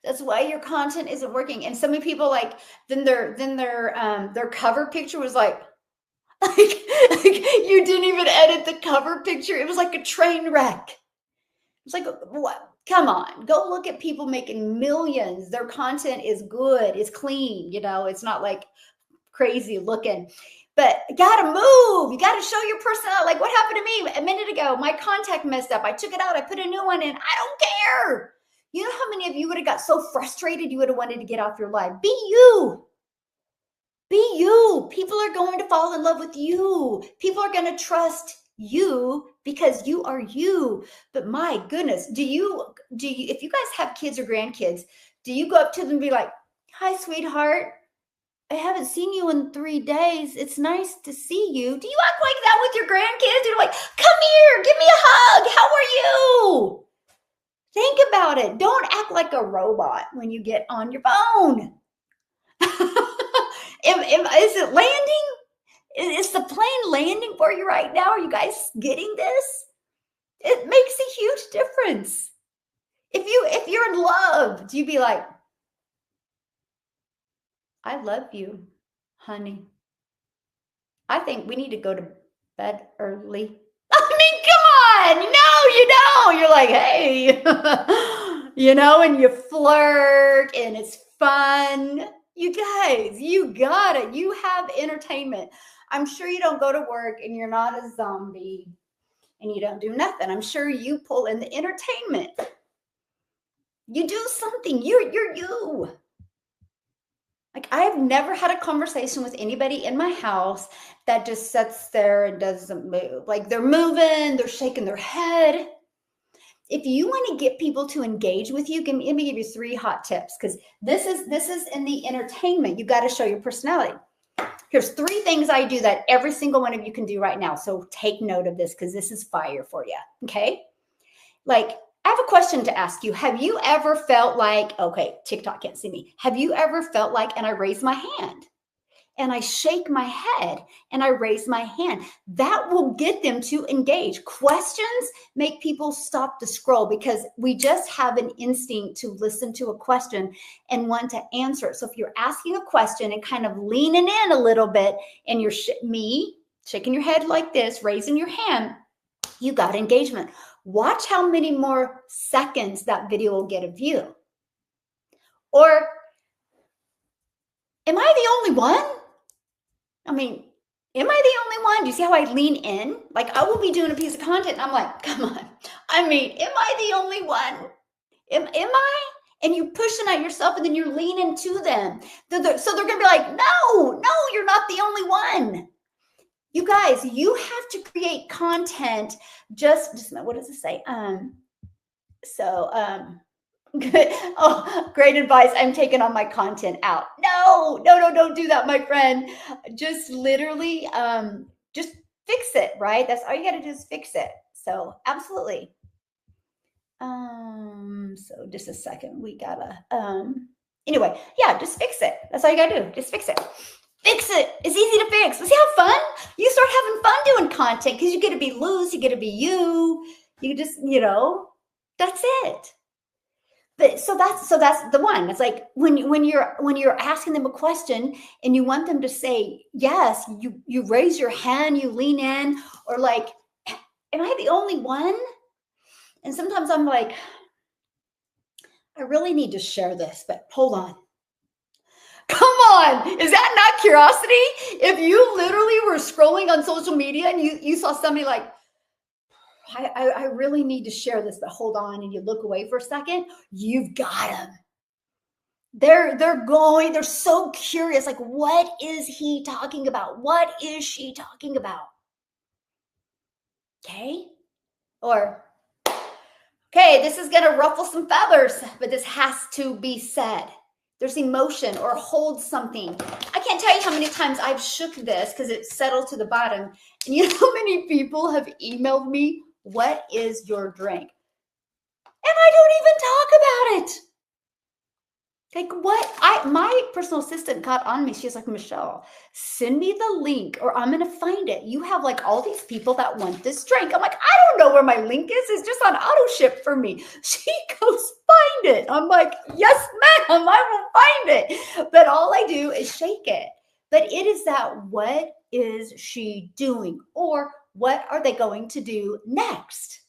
that's why your content isn't working. And so many people then their cover picture was like you didn't even edit the cover picture. It was like a train wreck. It's like, what? Come on, go look at people making millions. Their content is good, is clean. It's not like crazy looking. But you got to move. You got to show your personality. Like what happened to me a minute ago? My contact messed up. I took it out. I put a new one in. I don't care. You know how many of you would have got so frustrated you would have wanted to get off your life? Be you. Be you. People are going to fall in love with you. People are going to trust you because you are you. But my goodness, do you, if you guys have kids or grandkids, do you go up to them and be like, hi, sweetheart, I haven't seen you in 3 days. It's nice to see you. Do you act like that with your grandkids? You're like, come here, give me a hug. How are you? Think about it. Don't act like a robot when you get on your phone. Is it landing? Is the plane landing for you right now? Are you guys getting this? It makes a huge difference. If you're in love, do you be like, I love you, honey. I think we need to go to bed early. I mean, come on. No, you don't. You're like, hey, and you flirt and it's fun. You guys, you got it. You have entertainment. I'm sure you don't go to work and you're not a zombie and you don't do nothing. I'm sure you pull in the entertainment. You do something. You're you. Like I've never had a conversation with anybody in my house that just sits there and doesn't move. Like they're moving, they're shaking their head. If you want to get people to engage with you, let me give you 3 hot tips because this is in the entertainment. You got to show your personality. Here's 3 things I do that every single one of you can do right now. So take note of this because this is fire for you. Okay. Like I have a question to ask you. Have you ever felt like, okay, TikTok can't see me. Have you ever felt like, and I raise my hand and I shake my head and I raise my hand? That will get them to engage. Questions make people stop to scroll because we just have an instinct to listen to a question and want to answer it. So if you're asking a question and kind of leaning in a little bit and you're shaking your head like this, raising your hand, you got engagement. Watch how many more seconds that video will get a view. Or am I the only one? I mean, am I the only one? Do you see how I lean in? Like I will be doing a piece of content and I'm like, come on. I mean, am I the only one? Am I? And you're pushing at yourself and then you're leaning to them. So they're going to be like, no, you're not the only one. You guys, you have to create content. Just what does it say? Good. Oh, great advice. I'm taking all my content out. No, don't do that, my friend. Just literally, just fix it, right? That's all you got to do is fix it. So absolutely. So just a second. We gotta, anyway, yeah, just fix it. That's all you gotta do. Just fix it. Fix it. It's easy to fix. See how fun? You start having fun doing content because you get to be loose. You get to be you. You just, that's it. But so that's the one. It's like when you're asking them a question and you want them to say yes, you raise your hand, you lean in, or like, am I the only one? And sometimes I'm like, I really need to share this, but hold on. Come on. Is that not curiosity? If you literally were scrolling on social media and you saw somebody like, I really need to share this, but hold on, and you look away for a second, you've got them. They're so curious. Like, what is he talking about? What is she talking about? Okay. Or, okay, this is going to ruffle some feathers, but this has to be said. There's emotion or hold something. I can't tell you how many times I've shook this because it settled to the bottom. And you know how many people have emailed me, what is your drink? And I don't even talk about it. Like what? My personal assistant got on me. She's like, Michelle, send me the link or I'm going to find it. You have like all these people that want this drink. I'm like, I don't know where my link is. It's just on auto ship for me. She goes, find it. I'm like, yes, ma'am, I will find it. But all I do is shake it. But it is that, what is she doing? Or what are they going to do next?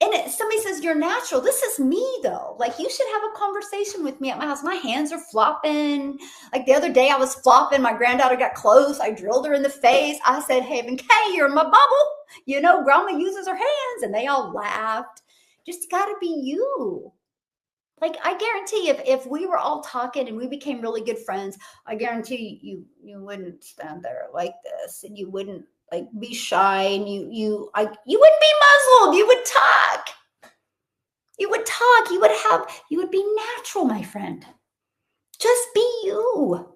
And somebody says, you're natural. This is me though. Like, you should have a conversation with me at my house. My hands are flopping. Like the other day I was flopping. My granddaughter got close. I drilled her in the face. I said, Haven K, you're in my bubble. Grandma uses her hands, and they all laughed. Just got to be you. Like, I guarantee if we were all talking and we became really good friends, I guarantee you wouldn't stand there like this, and you wouldn't like be shy, and you wouldn't be muzzled. You would talk. You would be natural, my friend. Just be you.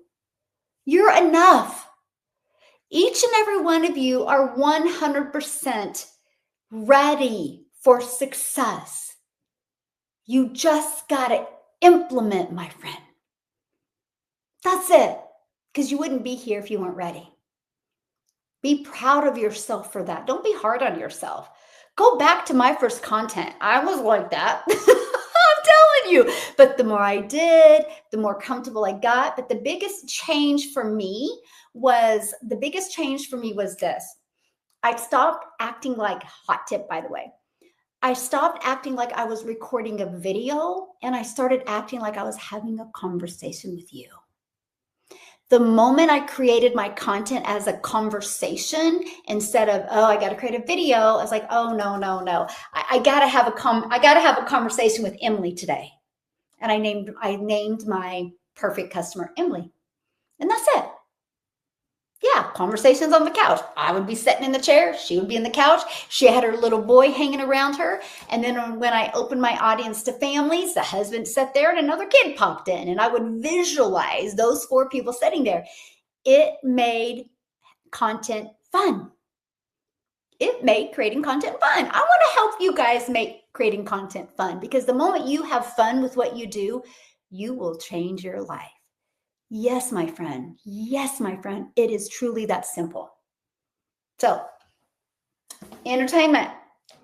You're enough. Each and every one of you are 100% ready for success. You just got to implement, my friend. That's it. Because you wouldn't be here if you weren't ready. Be proud of yourself for that. Don't be hard on yourself. Go back to my first content. I was like that. I'm telling you. But the more I did, the more comfortable I got. But the biggest change for me was this. I stopped acting like, hot tip, by the way. I stopped acting like I was recording a video, and I started acting like I was having a conversation with you. The moment I created my content as a conversation instead of, oh, I got to create a video, I was like, oh, no. I got to have a conversation with Emily today. And I named my perfect customer Emily. And that's it. Yeah, conversations on the couch. I would be sitting in the chair. She would be in the couch. She had her little boy hanging around her. And then when I opened my audience to families, the husband sat there and another kid popped in. And I would visualize those 4 people sitting there. It made content fun. It made creating content fun. I want to help you guys make creating content fun, because the moment you have fun with what you do, you will change your life. Yes, my friend. Yes, my friend. It is truly that simple. So, entertainment,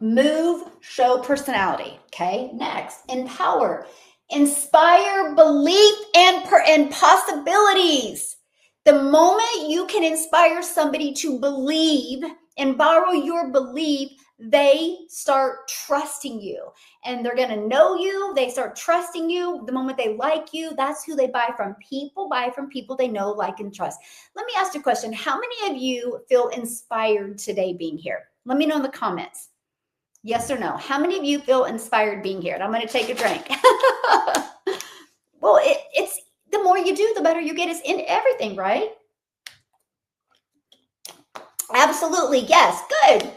move, show personality. Okay. Next, empower, inspire belief and possibilities. The moment you can inspire somebody to believe and borrow your belief, they start trusting you, and they're going to know you. They start trusting you. The moment they like you, that's who they buy from. People buy from people they know, like, and trust. Let me ask you a question. How many of you feel inspired today being here? Let me know in the comments. Yes or no? How many of you feel inspired being here? And I'm going to take a drink. Well, it's the more you do, the better you get. It's in everything, right? Absolutely. Yes. Good.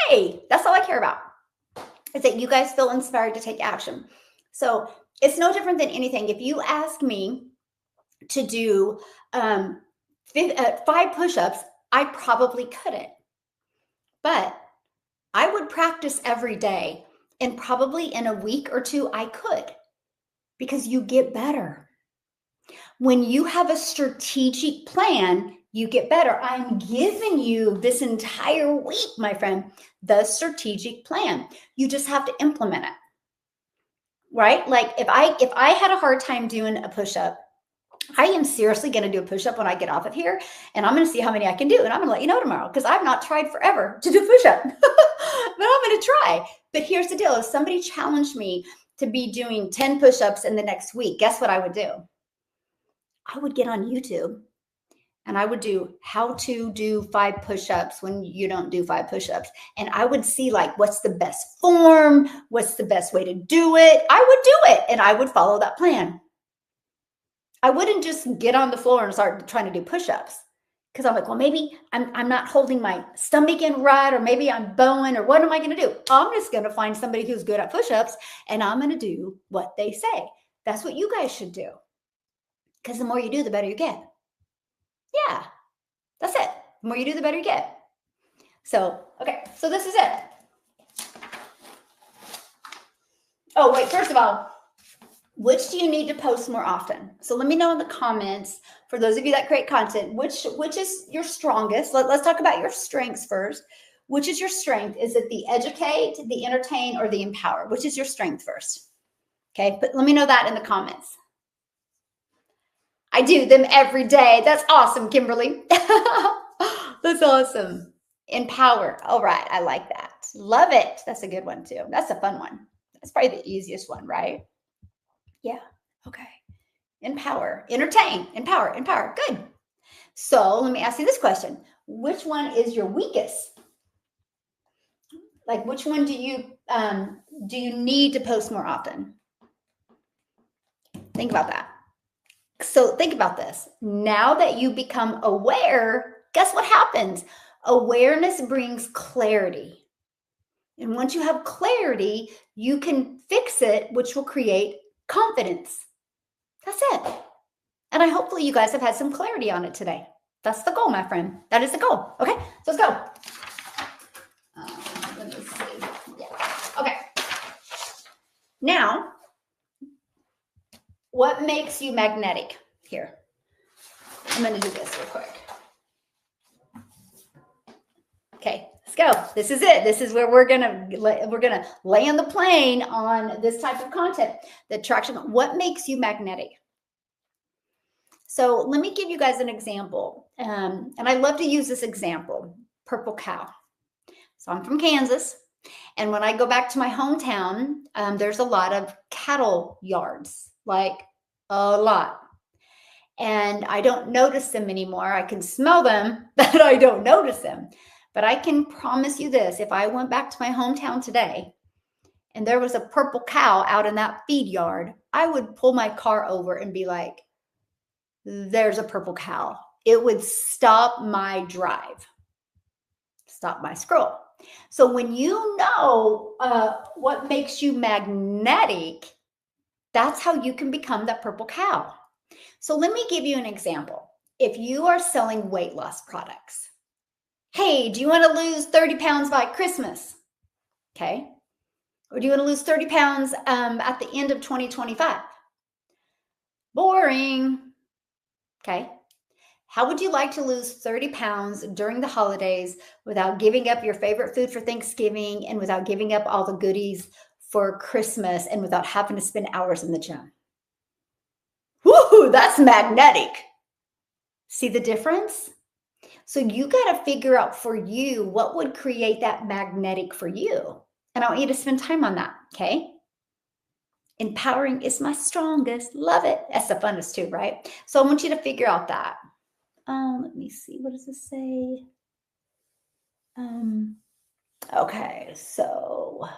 Hey, that's all I care about, is that you guys feel inspired to take action. So it's no different than anything. If you ask me to do 5 push-ups, I probably couldn't. But I would practice every day And probably in a week or two, I could, because you get better. When you have a strategic plan, you get better. I'm giving you this entire week, my friend, the strategic plan. You just have to implement it. Right? Like if I had a hard time doing a push-up, I am seriously going to do a push-up when I get off of here, and I'm going to see how many I can do, and I'm going to let you know tomorrow, because I've not tried forever to do push-up, but I'm going to try. But here's the deal. If somebody challenged me to be doing 10 push-ups in the next week, guess what I would do? I would get on YouTube and I would do how to do 5 push-ups when you don't do 5 push-ups. And I would see like, what's the best form? What's the best way to do it? I would do it, and I would follow that plan. I wouldn't just get on the floor and start trying to do push-ups, because I'm like, well, maybe I'm not holding my stomach in right, or maybe I'm bowing, or what am I going to do? I'm just going to find somebody who's good at push-ups, and I'm going to do what they say. That's what you guys should do, because the more you do, the better you get. Yeah, that's it. The more you do, the better you get. So, okay, so this is it. Oh, wait, first of all, which do you need to post more often? So let me know in the comments, for those of you that create content, which is your strongest. Let's talk about your strengths first. Which is your strength? Is it the educate, the entertain, or the empower? Which is your strength first? Okay, but let me know that in the comments. I do them every day. That's awesome, Kimberly. That's awesome. Empower. All right, I like that. Love it. That's a good one too. That's a fun one. That's probably the easiest one, right? Yeah. Okay. Empower, entertain, empower. Good. So let me ask you this question. Which one is your weakest? Like, which one do you need to post more often? Think about that. So think about this. Now that you become aware, guess what happens? Awareness brings clarity. And once you have clarity, you can fix it, which will create confidence. That's it. And hopefully you guys have had some clarity on it today. That's the goal, my friend. That is the goal. Okay, so let's go. Let me see. Yeah. Okay. Now, what makes you magnetic? Here, I'm going to do this real quick. Okay, let's go. This is it. This is where we're gonna land the plane on this type of content. The attraction. What makes you magnetic? So let me give you guys an example. And I love to use this example, purple cow. So I'm from Kansas. And when I go back to my hometown, there's a lot of cattle yards, like a lot. And I don't notice them anymore. I can smell them, but I don't notice them. But I can promise you this, if I went back to my hometown today and there was a purple cow out in that feed yard, I would pull my car over and be like, there's a purple cow. It would stop my drive, stop my scroll. So when you know what makes you magnetic, that's how you can become that purple cow. So let me give you an example. If you are selling weight loss products, hey, do you want to lose 30 pounds by Christmas? Okay. Or do you want to lose 30 pounds at the end of 2025? Boring. Okay. How would you like to lose 30 pounds during the holidays without giving up your favorite food for Thanksgiving, and without giving up all the goodies for Christmas, and without having to spend hours in the gym? Woo, that's magnetic. See the difference? So you got to figure out for you what would create that magnetic for you. And I want you to spend time on that, okay? Empowering is my strongest. Love it. That's the funnest too, right? So I want you to figure out that. Let me see. What does this say? Okay, so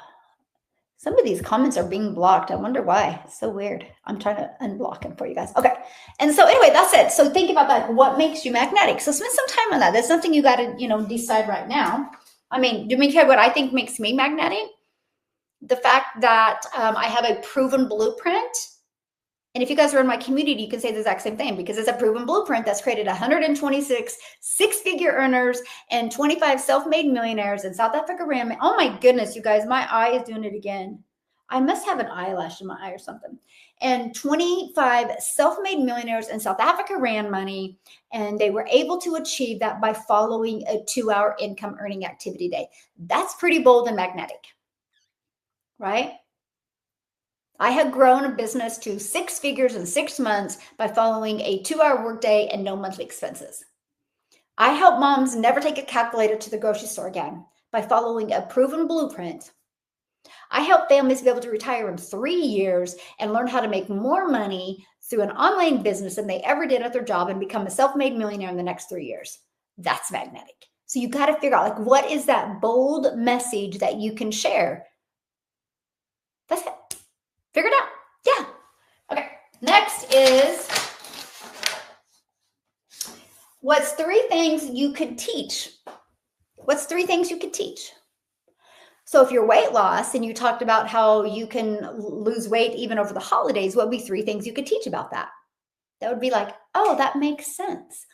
some of these comments are being blocked. I wonder why. It's so weird. I'm trying to unblock them for you guys. Okay. And so anyway, that's it. So think about that. What makes you magnetic? So spend some time on that. That's something you got to, decide right now. I mean, do me care what I think makes me magnetic? The fact that I have a proven blueprint And if you guys are in my community, you can say the exact same thing because it's a proven blueprint that's created 126 six-figure earners and 25 self-made millionaires in South Africa Ram. Oh my goodness, you guys, my eye is doing it again. I must have an eyelash in my eye or something. And 25 self-made millionaires in South Africa ran money, and they were able to achieve that by following a 2-hour income earning activity day. That's pretty bold and magnetic, right? I have grown a business to 6 figures in 6 months by following a 2-hour workday and no monthly expenses. I help moms never take a calculator to the grocery store again by following a proven blueprint. I help families be able to retire in 3 years and learn how to make more money through an online business than they ever did at their job and become a self-made millionaire in the next 3 years. That's magnetic. So you got to figure out, like, what is that bold message that you can share? That's it. Figure it out. Yeah. Okay. Next is, what's 3 things you could teach? What's 3 things you could teach? So if you're weight loss and you talked about how you can lose weight even over the holidays, what would be 3 things you could teach about that? That would be like, oh, that makes sense.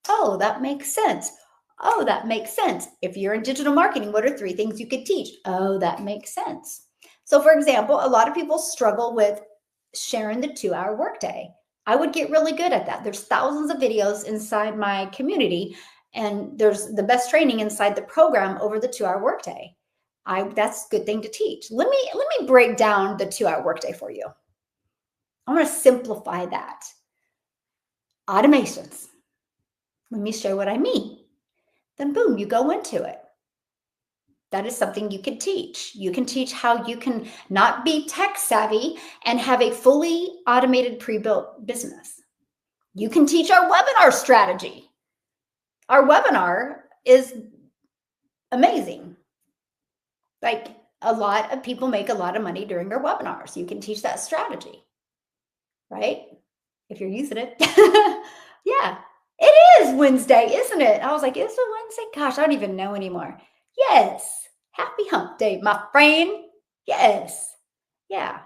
Oh, that makes sense. Oh, that makes sense. If you're in digital marketing, what are 3 things you could teach? Oh, that makes sense. So for example, a lot of people struggle with sharing the 2-hour workday. I would get really good at that. There's thousands of videos inside my community, and there's the best training inside the program over the 2-hour workday. That's a good thing to teach. Let me break down the 2-hour workday for you. I want to simplify that. Automations. Let me show you what I mean. Then boom, you go into it. That is something you could teach. You can teach how you can not be tech savvy and have a fully automated pre-built business. You can teach our webinar strategy. Our webinar is amazing. Like, a lot of people make a lot of money during their webinars. You can teach that strategy, right? If you're using it. Yeah, it is Wednesday, isn't it? I was like, is it Wednesday? Gosh, I don't even know anymore. Yes. Happy hump day, my friend. Yes. Yeah.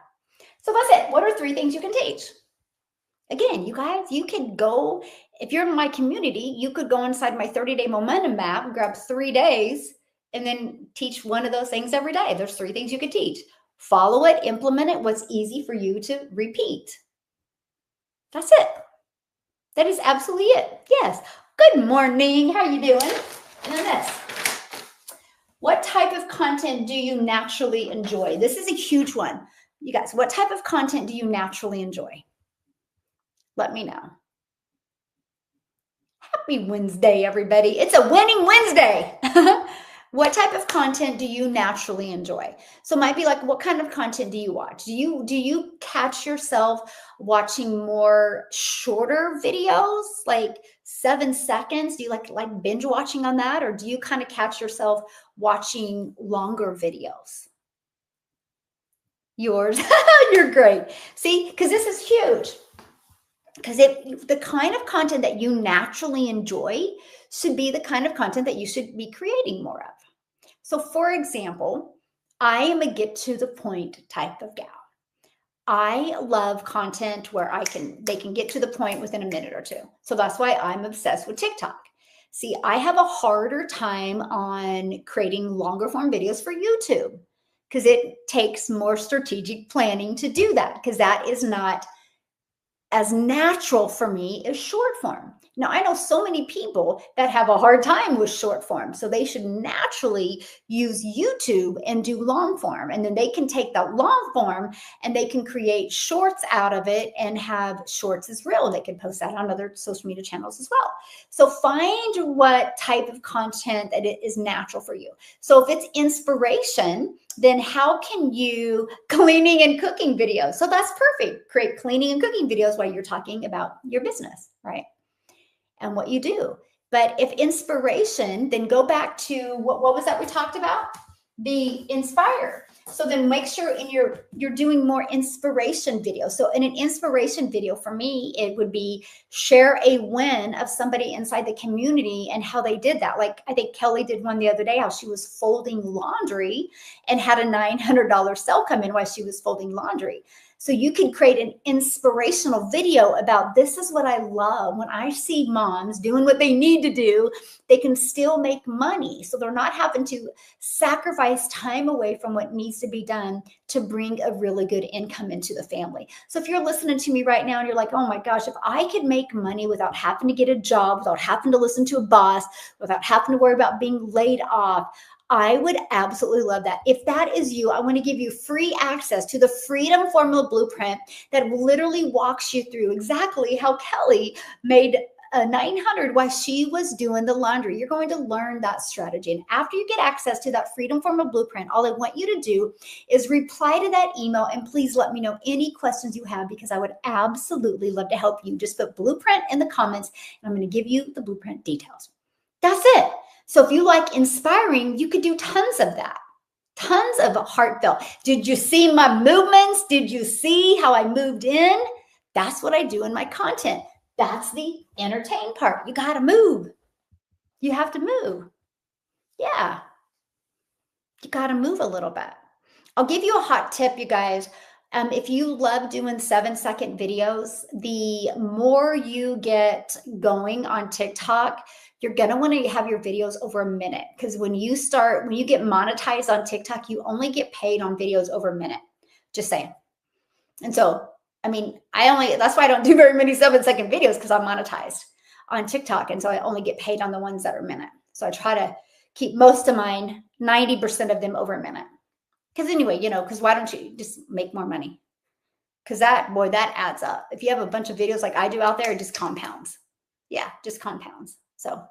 So that's it. What are 3 things you can teach? Again, you guys, you can go, if you're in my community, you could go inside my 30-day momentum map, grab 3 days, and then teach one of those things every day. There's 3 things you could teach. Follow it, implement it, what's easy for you to repeat. That's it. That is absolutely it. Yes. Good morning. How are you doing? And then this. What type of content do you naturally enjoy? This is a huge one. You guys, what type of content do you naturally enjoy? Let me know. Happy Wednesday, everybody. It's a winning Wednesday. What type of content do you naturally enjoy? So it might be like, what kind of content do you watch? Do you catch yourself watching more shorter videos, like 7 seconds? Do you like binge watching on that? Or do you kind of catch yourself watching longer videos? Yours. You're great. See, because this is huge. Because the kind of content that you naturally enjoy should be the kind of content that you should be creating more of. So for example, I am a get to the point type of gal. I love content where they can get to the point within a minute or 2. So that's why I'm obsessed with TikTok. See, I have a harder time on creating longer form videos for YouTube because it takes more strategic planning to do that, because that is not as natural for me as short form. Now, I know so many people that have a hard time with short form, so they should naturally use YouTube and do long form. And then they can take that long form and they can create shorts out of it and have shorts as real. They can post that on other social media channels as well. So find what type of content that is natural for you. So if it's inspiration, then how can you cleaning and cooking videos? So that's perfect. Create cleaning and cooking videos while you're talking about your business, right? And what you do. But if inspiration, then go back to what was that we talked about? Be inspired. So then make sure you're doing more inspiration videos. So in an inspiration video for me, it would be share a win of somebody inside the community and how they did that. Like I think Kelly did one the other day, how she was folding laundry and had a $900 sale come in while she was folding laundry. So you could create an inspirational video about this is what I love. When I see moms doing what they need to do, they can still make money. So they're not having to sacrifice time away from what needs to be done to bring a really good income into the family. So if you're listening to me right now and you're like, oh my gosh, if I could make money without having to get a job, without having to listen to a boss, without having to worry about being laid off, I would absolutely love that. If that is you, I want to give you free access to the Freedom Formula Blueprint that literally walks you through exactly how Kelly made a 900 while she was doing the laundry. You're going to learn that strategy. And after you get access to that Freedom Formula Blueprint, all I want you to do is reply to that email and please let me know any questions you have because I would absolutely love to help you. Just put blueprint in the comments and I'm going to give you the blueprint details. That's it. So if you like inspiring, you could do tons of that. Tons of heartfelt. Did you see my movements? Did you see how I moved in? That's what I do in my content. That's the entertain part. You got to move. You have to move. Yeah. You got to move a little bit. I'll give you a hot tip, you guys. If you love doing 7-second videos, the more you get going on TikTok, you're going to want to have your videos over a minute because when you get monetized on TikTok, you only get paid on videos over a minute. Just saying. And so, I mean, that's why I don't do very many 7-second videos because I'm monetized on TikTok. And so I only get paid on the ones that are a minute. So I try to keep most of mine, 90% of them over a minute. Because anyway, because why don't you just make more money? Because that adds up. If you have a bunch of videos like I do out there, it just compounds. Yeah, just compounds. So,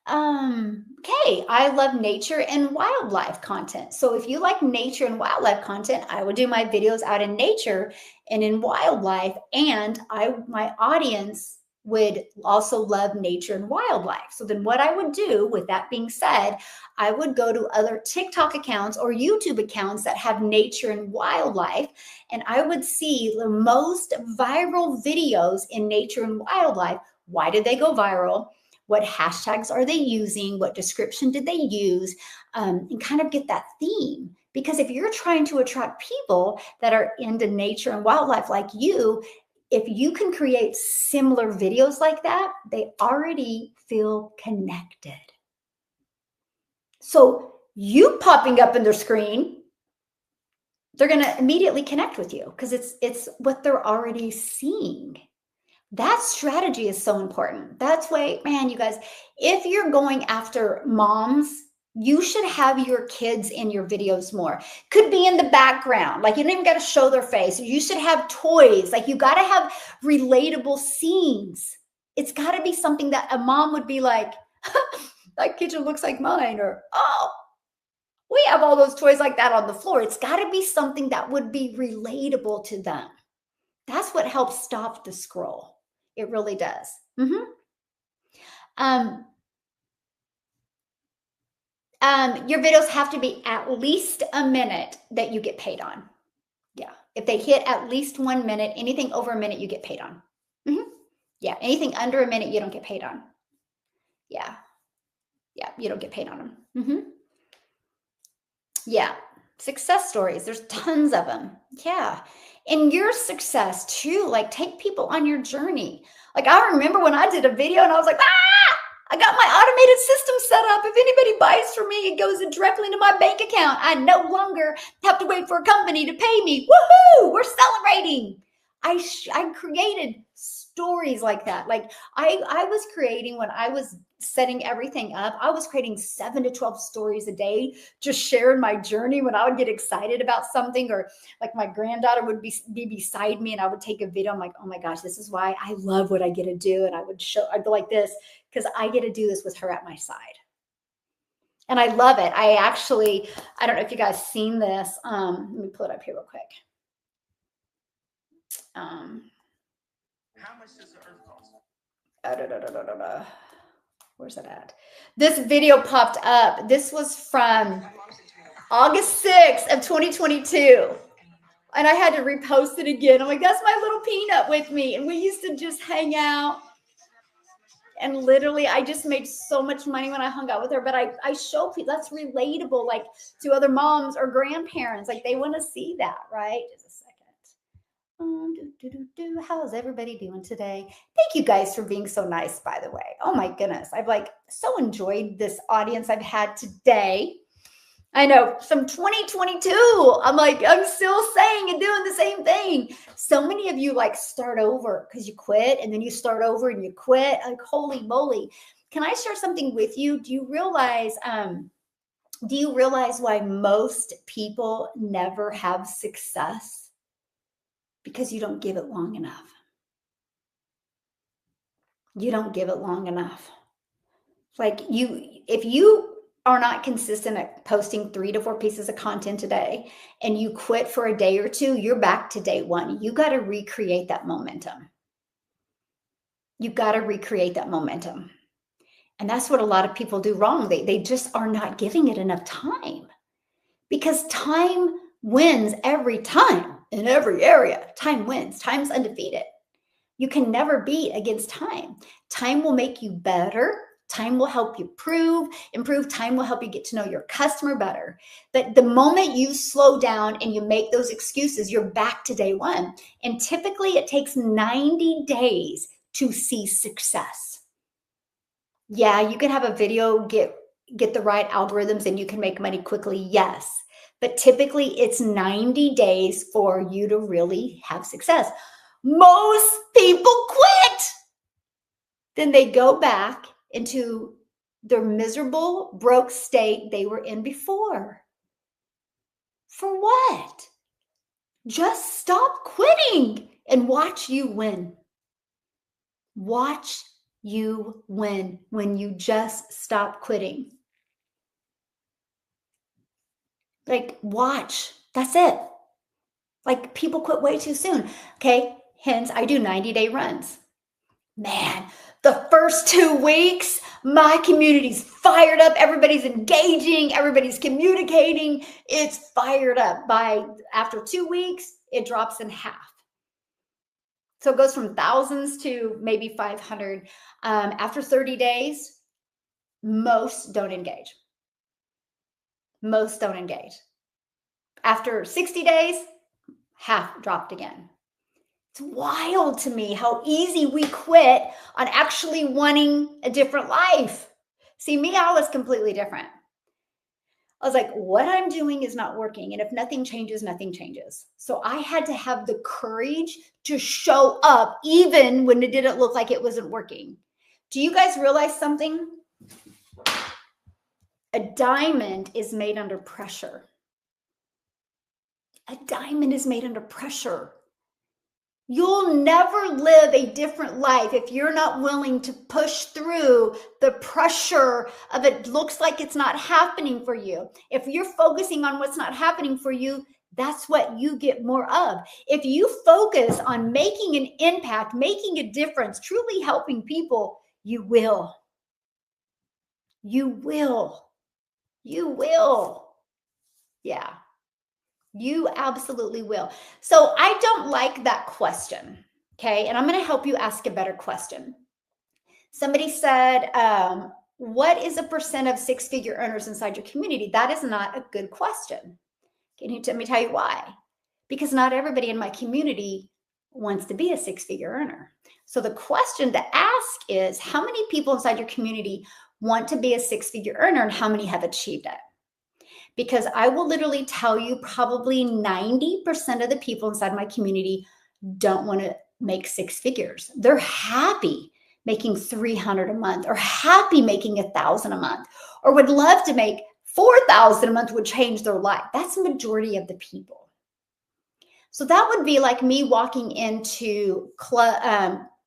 okay. I love nature and wildlife content. So if you like nature and wildlife content, I will do my videos out in nature and in wildlife. And my audience would also love nature and wildlife. So then what I would do with that being said, I would go to other TikTok accounts or YouTube accounts that have nature and wildlife, and I would see the most viral videos in nature and wildlife. Why did they go viral? What hashtags are they using? What description did they use? And kind of get that theme. Because if you're trying to attract people that are into nature and wildlife like you, if you can create similar videos like that, they already feel connected. So you popping up in their screen, they're going to immediately connect with you because it's what they're already seeing. That strategy is so important. That's why, man, you guys, if you're going after moms, you should have your kids in your videos more. Could be in the background. Like you don't even got to show their face. You should have toys. Like you got to have relatable scenes. It's got to be something that a mom would be like, that kitchen looks like mine. Or, oh, we have all those toys like that on the floor. It's got to be something that would be relatable to them. That's what helps stop the scroll. It really does. Your videos have to be at least a minute that you get paid on. Yeah. If they hit at least 1 minute, anything over a minute, you get paid on. Yeah. Anything under a minute, you don't get paid on. Yeah. Yeah. You don't get paid on them. Yeah. Success stories. There's tons of them. Yeah. And your success too, like take people on your journey. Like I remember when I did a video and I was like, I got my automated system set up. If anybody buys from me, it goes directly into my bank account. I no longer have to wait for a company to pay me. Woohoo! We're celebrating. I created stories like that. Like I was creating when I was setting everything up. I was creating 7 to 12 stories a day, just sharing my journey when I would get excited about something, or like my granddaughter would be beside me and I would take a video. I'm like, oh my gosh, this is why I love what I get to do. And I'd go like this because I get to do this with her at my side. And I love it. I don't know if you guys seen this. Let me pull it up here real quick. How much does the earth cost? Where's it at? This video popped up. This was from August 6th of 2022. And I had to repost it again. I'm like, that's my little peanut with me. And we used to just hang out. And literally, I just made so much money when I hung out with her. But I show people that's relatable, like to other moms or grandparents. Like they want to see that, right? Just a second. How is everybody doing today? Thank you guys for being so nice, by the way. Oh my goodness. I've so enjoyed this audience I've had today. I know, from 2022, I'm still saying and doing the same thing. So many of you start over because you quit, and then you start over and you quit. Holy moly. Can I share something with you? Do you realize why most people never have success? Because you don't give it long enough. You don't give it long enough. If you are not consistent at posting 3 to 4 pieces of content a day and you quit for a day or two, you're back to day one. You got to recreate that momentum. You got to recreate that momentum. And that's what a lot of people do wrong. They just are not giving it enough time, because time wins every time in every area. Time wins. Time's undefeated. You can never beat against time. Time will make you better. Time will help you improve. Time will help you get to know your customer better. But the moment you slow down and you make those excuses, you're back to day one. And typically it takes 90 days to see success. Yeah, you can have a video get the right algorithms and you can make money quickly. Yes. But typically it's 90 days for you to really have success. Most people quit. Then they go back into their miserable, broke state they were in before. For what? Just stop quitting and watch you win. Watch you win when you just stop quitting. Watch. That's it. People quit way too soon. Okay. Hence, I do 90-day runs. Man, the first 2 weeks, my community's fired up. Everybody's engaging. Everybody's communicating. It's fired up. After 2 weeks, it drops in half. So it goes from thousands to maybe 500. After 30 days, most don't engage. Most don't engage. After 60 days, half dropped again. It's wild to me how easy we quit on actually wanting a different life. See, I was completely different. I was like, what I'm doing is not working. And if nothing changes, nothing changes. So I had to have the courage to show up even when it didn't look like it wasn't working. Do you guys realize something? A diamond is made under pressure. A diamond is made under pressure. You'll never live a different life if you're not willing to push through the pressure of it looks like it's not happening for you. If you're focusing on what's not happening for you, that's what you get more of. If you focus on making an impact, making a difference, truly helping people, you will. You will. You will. Yeah. You absolutely will. So I don't like that question. Okay. And I'm going to help you ask a better question. Somebody said, what is a percent of 6-figure earners inside your community? That is not a good question. Let me tell you why. Because not everybody in my community wants to be a 6-figure earner. So the question to ask is, how many people inside your community want to be a 6-figure earner and how many have achieved it? Because I will literally tell you probably 90% of the people inside my community don't want to make 6 figures. They're happy making $300 a month or happy making $1,000 a month or would love to make $4,000 a month would change their life. That's the majority of the people. So that would be like me walking into,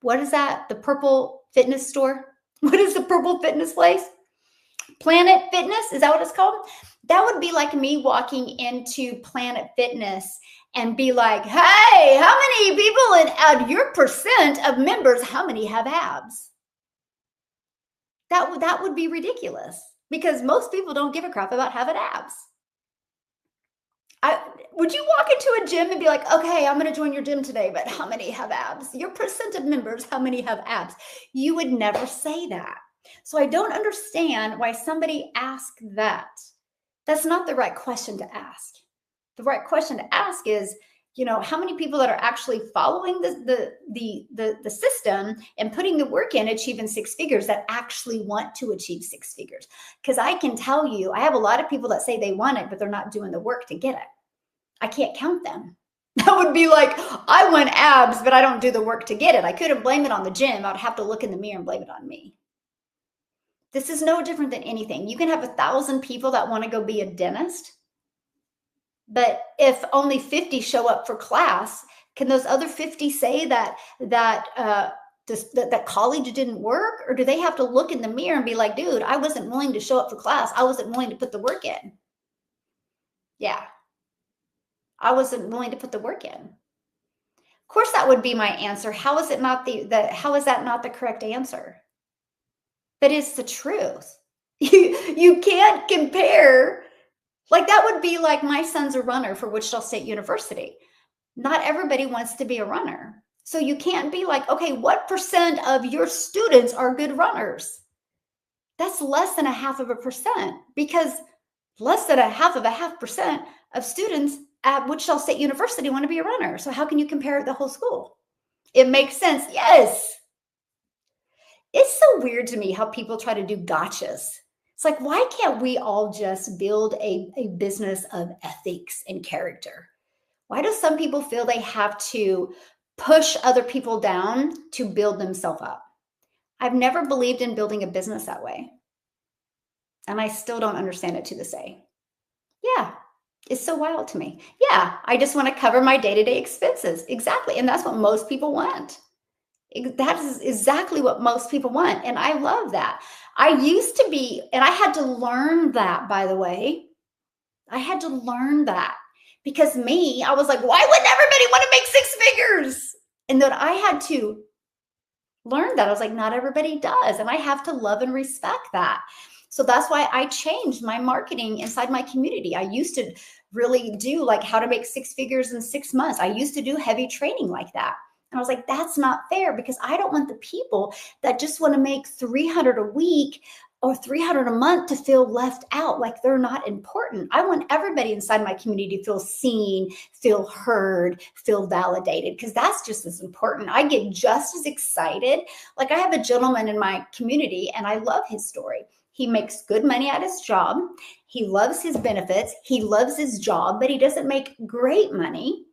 what is that? The Purple Fitness store? What is the Purple Fitness place? Planet Fitness? Is that what it's called? That would be like me walking into Planet Fitness and be like, hey, how many people out your percent of members, how many have abs? That would be ridiculous because most people don't give a crap about having abs. Would you walk into a gym and be like, okay, I'm going to join your gym today, but how many have abs? Your percent of members, how many have abs? You would never say that. So I don't understand why somebody asked that. That's not the right question to ask. The right question to ask is, how many people that are actually following the system and putting the work in, achieving six figures, that actually want to achieve six figures? Because I can tell you, I have a lot of people that say they want it, but they're not doing the work to get it. I can't count them. That would be like, I want abs, but I don't do the work to get it. I couldn't blame it on the gym. I'd have to look in the mirror and blame it on me. This is no different than anything. You can have 1,000 people that want to go be a dentist, but if only 50 show up for class, can those other 50 say that college didn't work? Or do they have to look in the mirror and be like, dude, I wasn't willing to show up for class. I wasn't willing to put the work in. Yeah. I wasn't willing to put the work in. Of course, that would be my answer. How is it not how is that not the correct answer? But it's the truth. You can't compare. Like, that would be like, my son's a runner for Wichita State University. Not everybody wants to be a runner. So you can't be like, okay, what % of your students are good runners? That's less than 0.5%, because less than 0.5% of students at Wichita State University want to be a runner. So how can you compare the whole school? It makes sense. Yes. It's so weird to me how people try to do gotchas. It's like, why can't we all just build a business of ethics and character? Why do some people feel they have to push other people down to build themselves up? I've never believed in building a business that way. And I still don't understand it to this day. Yeah, it's so wild to me. Yeah, I just want to cover my day-to-day expenses. Exactly. And that's what most people want. That is exactly what most people want. And I love that. I used to be, and I had to learn that, by the way. I had to learn that, because I was like, why wouldn't everybody want to make six figures? And then I had to learn that. I was like, not everybody does. And I have to love and respect that. So that's why I changed my marketing inside my community. I used to really do like how to make six figures in 6 months. I used to do heavy training like that. And I was like, that's not fair, because I don't want the people that just want to make 300 a week or 300 a month to feel left out, like they're not important. I want everybody inside my community to feel seen, feel heard, feel validated, because that's just as important. I get just as excited. Like, I have a gentleman in my community, and I love his story. He makes good money at his job. He loves his benefits. He loves his job, but he doesn't make great money.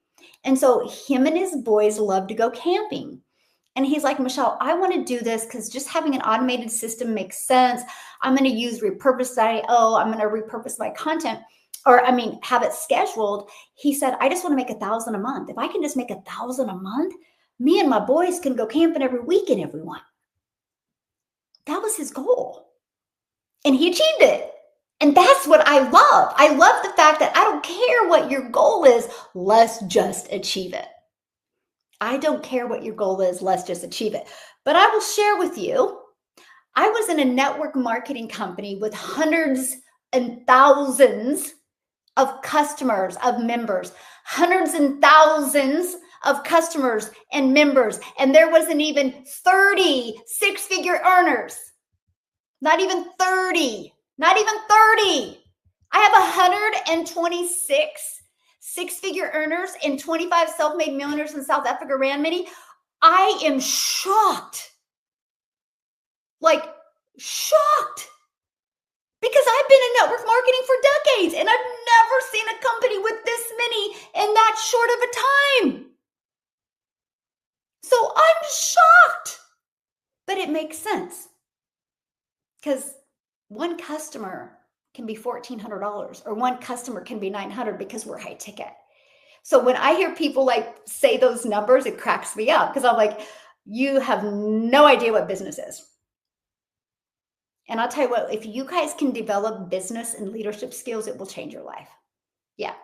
And so him and his boys love to go camping. And he's like, Michelle, I want to do this because just having an automated system makes sense. I'm going to use Repurpose.io. I'm going to repurpose my content, have it scheduled. He said, I just want to make $1,000 a month. If I can just make $1,000 a month, me and my boys can go camping every weekend, everyone. That was his goal. And he achieved it. And that's what I love. I love the fact that I don't care what your goal is. Let's just achieve it. I don't care what your goal is. Let's just achieve it. But I will share with you, I was in a network marketing company with hundreds and thousands of customers, of members, hundreds and thousands of customers and members. And there wasn't even 30 six-figure earners. Not even 30. Not even 30. I have 126 six-figure earners and 25 self-made millionaires in South Africa ran many. I am shocked. Like, shocked. Because I've been in network marketing for decades, and I've never seen a company with this many in that short of a time. So I'm shocked. But it makes sense. Because one customer can be $1,400, or one customer can be $900, because we're high ticket. So when I hear people like say those numbers, it cracks me up, because I'm like, you have no idea what business is. And I'll tell you what, if you guys can develop business and leadership skills, it will change your life. Yeah,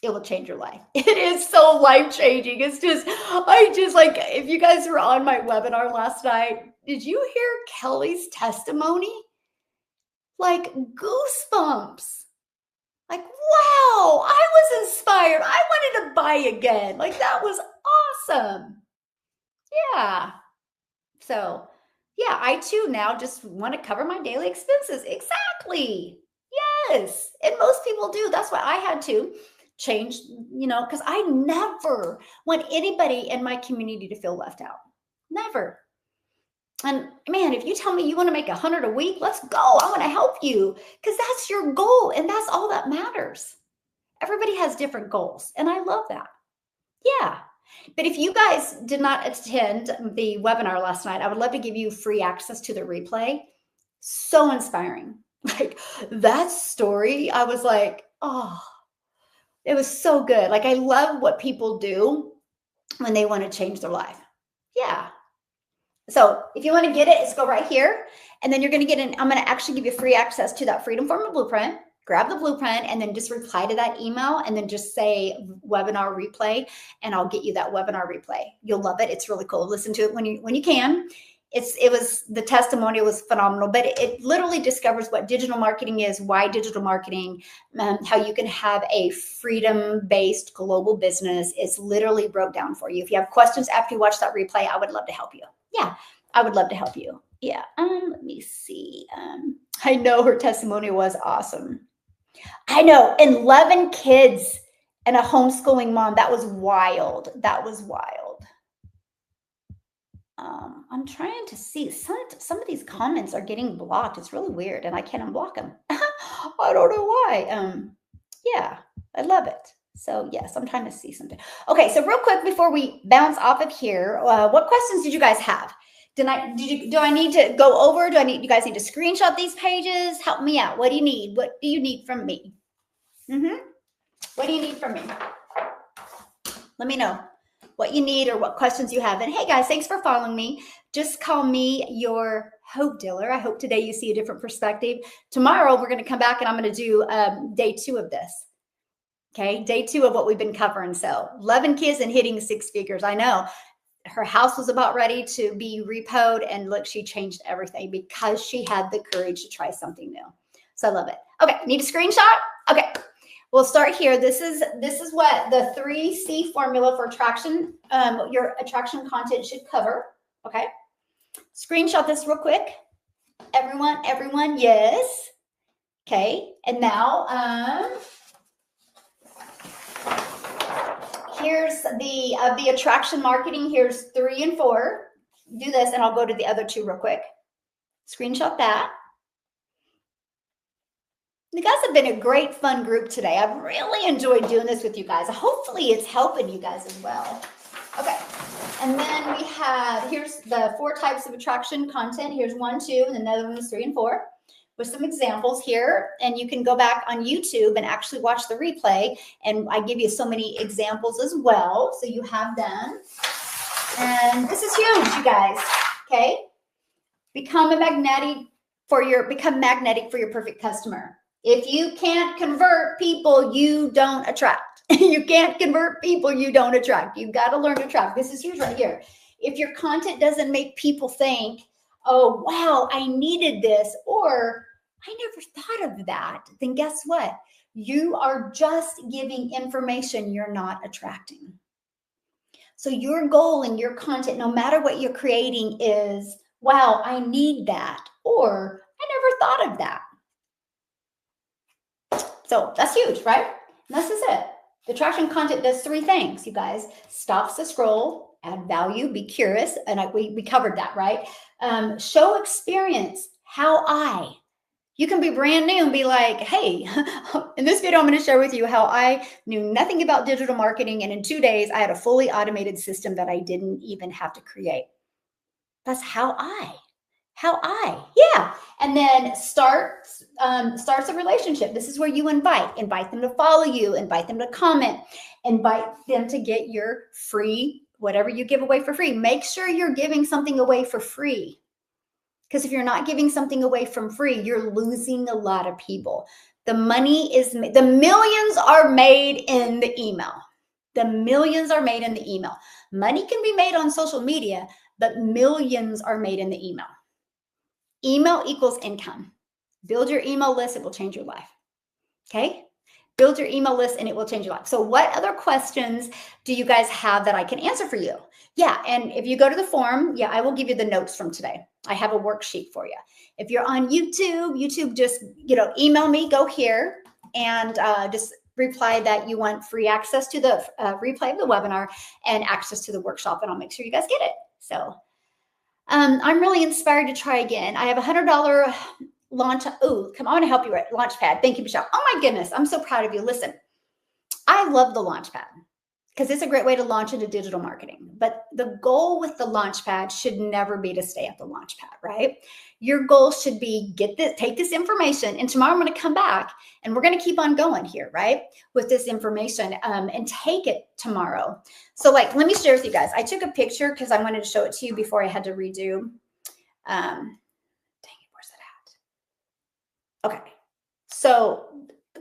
it will change your life. It is so life-changing. It's just, if you guys were on my webinar last night, did you hear Kelly's testimony? Like, goosebumps. Like, wow, I was inspired. I wanted to buy again. Like, that was awesome. Yeah. So, yeah, I too now just want to cover my daily expenses. Exactly. Yes. And most people do. That's why I had to. change, because I never want anybody in my community to feel left out. Never. And man, if you tell me you want to make 100 a week, let's go. I want to help you because that's your goal. And that's all that matters. Everybody has different goals. And I love that. Yeah. But if you guys did not attend the webinar last night, I would love to give you free access to the replay. So inspiring. Like that story, I was like, oh, it was so good. Like I love what people do when they want to change their life. Yeah. So if you want to get it, it's go right here. And then you're going to get I'm going to actually give you free access to that Freedom Formula Blueprint. Grab the blueprint and then just reply to that email and then just say webinar replay and I'll get you that webinar replay. You'll love it. It's really cool. Listen to it when you can. The testimonial was phenomenal, but it literally discovers what digital marketing is, why digital marketing, how you can have a freedom-based global business. It's literally broke down for you. If you have questions after you watch that replay, I would love to help you. Yeah, I would love to help you. Yeah. Let me see. I know her testimonial was awesome. I know 11 kids and a homeschooling mom. That was wild. That was wild. I'm trying to see some of these comments are getting blocked. It's really weird and I can't unblock them. I don't know why. Yeah, I love it. So yes, I'm trying to see something. Okay, so real quick before we bounce off of here, what questions did you guys have? Do I need to go over? You guys need to screenshot these pages? Help me out. What do you need? What do you need from me? What do you need from me? Let me know what you need or what questions you have. And hey guys, thanks for following me. Just call me your hope dealer. I hope today you see a different perspective. Tomorrow we're going to come back and I'm going to do day 2 of this. Okay, day 2 of what we've been covering. So 11 kids and hitting 6 figures. I know her house was about ready to be repoed and look, she changed everything because she had the courage to try something new. So I love it. Okay, need a screenshot? Okay. We'll start here. This is what the 3C formula for attraction, your attraction content should cover. Okay. Screenshot this real quick. Everyone, yes. Okay. And now, here's the attraction marketing. Here's 3 and 4. Do this and I'll go to the other 2 real quick. Screenshot that. You guys have been a great fun group today. I've really enjoyed doing this with you guys. Hopefully it's helping you guys as well. Okay. And then we have, here's the 4 types of attraction content. Here's 1, 2, and another one is 3 and 4 with some examples here. And you can go back on YouTube and actually watch the replay. And I give you so many examples as well. So you have them. And this is huge, you guys. Okay. Become magnetic for your perfect customer. If you can't convert people, you don't attract. You can't convert people, you don't attract. You've got to learn to attract. This is huge right here. If your content doesn't make people think, oh, wow, I needed this, or I never thought of that, then guess what? You are just giving information you're not attracting. So your goal in your content, no matter what you're creating, is, wow, I need that, or I never thought of that. So that's huge, right? And this is it. The attraction content does 3 things, you guys. Stops the scroll, add value, be curious. And we covered that, right? Show experience, you can be brand new and be like, hey, in this video, I'm going to share with you how I knew nothing about digital marketing. And in 2 days, I had a fully automated system that I didn't even have to create. That's yeah. And then starts a relationship. This is where you invite them to follow you, invite them to comment, invite them to get your free, whatever you give away for free. Make sure you're giving something away for free. Because if you're not giving something away from free, you're losing a lot of people. The millions are made in the email. The millions are made in the email. Money can be made on social media, but millions are made in the email. Email equals income. Build your email list. It will change your life. Okay. Build your email list and it will change your life. So what other questions do you guys have that I can answer for you? Yeah. And if you go to the forum, yeah, I will give you the notes from today. I have a worksheet for you. If you're on YouTube, just, email me, go here and just reply that you want free access to the replay of the webinar and access to the workshop, and I'll make sure you guys get it. So I'm really inspired to try again. I have a $100 launch. Oh, come on, I want to help you with Launchpad. Thank you, Michelle. Oh my goodness, I'm so proud of you. Listen, I love the Launchpad because it's a great way to launch into digital marketing. But the goal with the Launchpad should never be to stay at the Launchpad, right? Your goal should be take this information, and tomorrow I'm going to come back and we're going to keep on going here, right? With this information and take it tomorrow. So like, let me share with you guys. I took a picture because I wanted to show it to you before I had to redo. Dang it, where's that at? Okay. So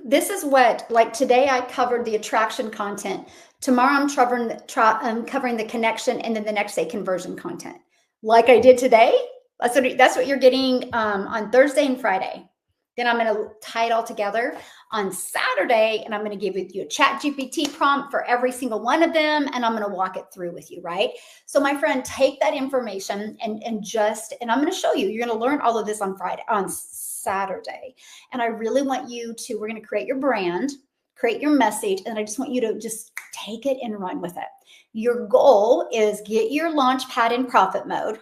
this is what, like today I covered the attraction content. Tomorrow I'm covering the connection, and then the next day conversion content. Like I did today, that's what you're getting on Thursday and Friday. Then I'm going to tie it all together on Saturday, and I'm going to give you a ChatGPT prompt for every single one of them, and I'm going to walk it through with you, right? So my friend, take that information and I'm going to show you. You're going to learn all of this on Saturday. And I really want you to, we're going to create your brand, create your message, and I just want you to just take it and run with it. Your goal is get your Launchpad in profit mode.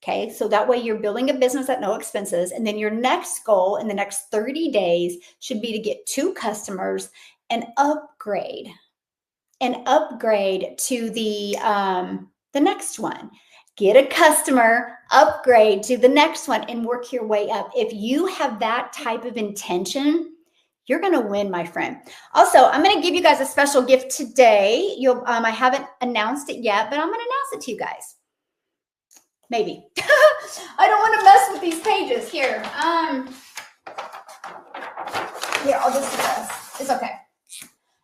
Okay, so that way you're building a business at no expenses. And then your next goal in the next 30 days should be to get 2 customers and upgrade to the next one. Get a customer, upgrade to the next one, and work your way up. If you have that type of intention, you're going to win, my friend. Also, I'm going to give you guys a special gift today. I haven't announced it yet, but I'm going to announce it to you guys. Maybe. I don't want to mess with these pages. Here, I'll just do this. It's okay.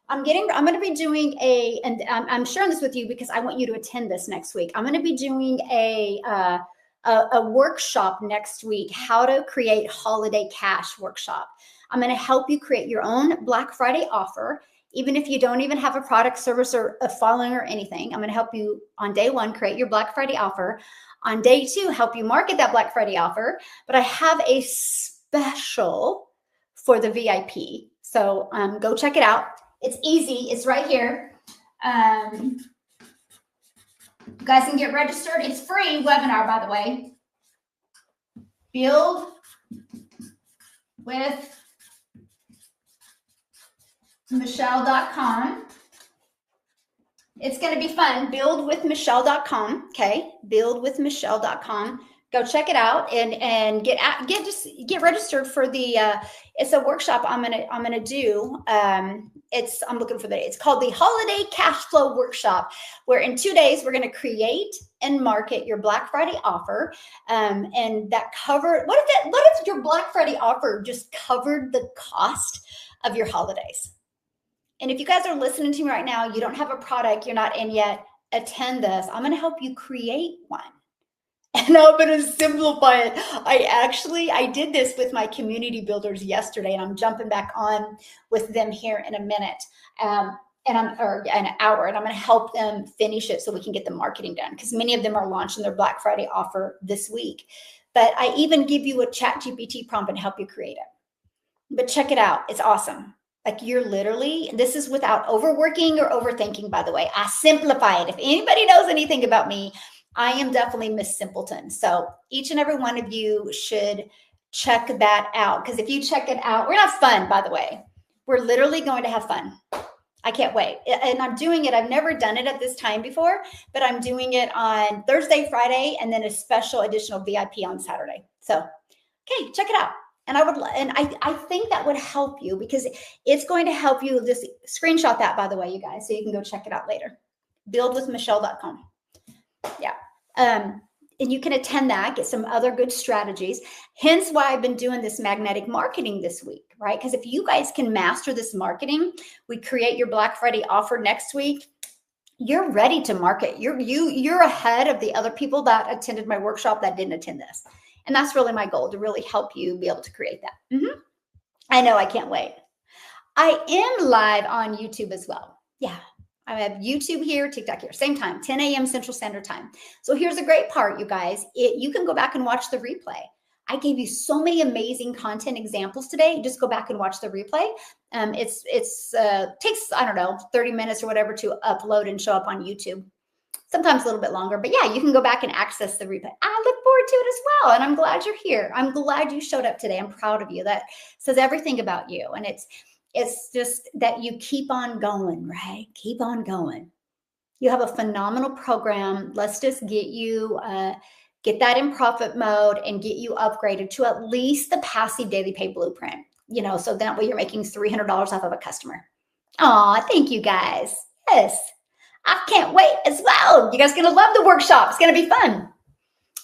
I'm going to be doing and I'm sharing this with you because I want you to attend this next week. I'm going to be doing a workshop next week, how to create holiday cash workshop. I'm going to help you create your own Black Friday offer. Even if you don't even have a product, service, or a following or anything, I'm going to help you on day 1, create your Black Friday offer. On day 2, help you market that Black Friday offer. But I have a special for the VIP. So go check it out. It's easy. It's right here. You guys can get registered. It's free webinar, by the way. Build with Michelle.com. It's going to be fun. Buildwithmichelle.com. Okay. Buildwithmichelle.com. Go check it out and get registered for the it's a workshop I'm gonna do. I'm looking for it's called the Holiday Cash Flow Workshop, where in 2 days we're gonna create and market your Black Friday offer. And that what if your Black Friday offer just covered the cost of your holidays? And if you guys are listening to me right now, you don't have a product, you're not in yet, attend this. I'm going to help you create one. And I'm going to simplify it. I did this with my community builders yesterday, and I'm jumping back on with them here in a minute. Or an hour, and I'm going to help them finish it so we can get the marketing done, because many of them are launching their Black Friday offer this week. But I even give you a ChatGPT prompt and help you create it. But check it out. It's awesome. Like this is without overworking or overthinking, by the way. I simplify it. If anybody knows anything about me, I am definitely Miss Simpleton. So each and every one of you should check that out, because if you check it out, we're going to have fun, by the way. We're literally going to have fun. I can't wait. And I'm doing it. I've never done it at this time before, but I'm doing it on Thursday, Friday, and then a special additional VIP on Saturday. So, okay, check it out. And I think that would help you, because it's going to help you. Just screenshot that, by the way, you guys, so you can go check it out later. Buildwithmichelle.com. Yeah. And you can attend that, get some other good strategies. Hence why I've been doing this magnetic marketing this week, right? Because if you guys can master this marketing, we create your Black Friday offer next week, you're ready to market. You're ahead of the other people that attended my workshop that didn't attend this. And that's really my goal, to really help you be able to create that. I know, I can't wait. I am live on YouTube as well. Yeah, I have YouTube here, TikTok here, same time, 10 a.m. Central Standard Time. So here's a great part, you guys. You can go back and watch the replay. I gave you so many amazing content examples today. Just go back and watch the replay. It's takes, I don't know, 30 minutes or whatever to upload and show up on YouTube. Sometimes a little bit longer, but yeah, you can go back and access the replay. I look forward to it as well. And I'm glad you're here. I'm glad you showed up today. I'm proud of you. That says everything about you. And it's just that you keep on going, right? Keep on going. You have a phenomenal program. Let's just get you, get that in profit mode and get you upgraded to at least the passive daily pay blueprint, so that way you're making $300 off of a customer. Aw, thank you guys. Yes. I can't wait as well. You guys are going to love the workshop. It's going to be fun.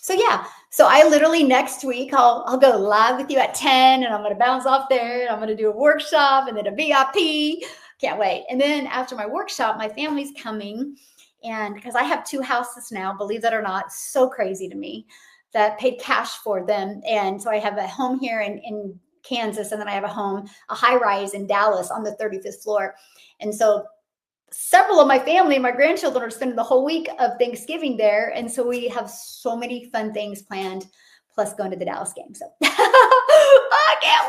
So yeah, so I literally next week, I'll go live with you at 10 and I'm going to bounce off there and I'm going to do a workshop and then a VIP. Can't wait. And then after my workshop, my family's coming, and because I have 2 houses now, believe that or not, so crazy to me, that paid cash for them. And so I have a home here in Kansas, and then I have a high rise in Dallas on the 35th floor. And so several of my family and my grandchildren are spending the whole week of Thanksgiving there. And so we have so many fun things planned, plus going to the Dallas game. So I can't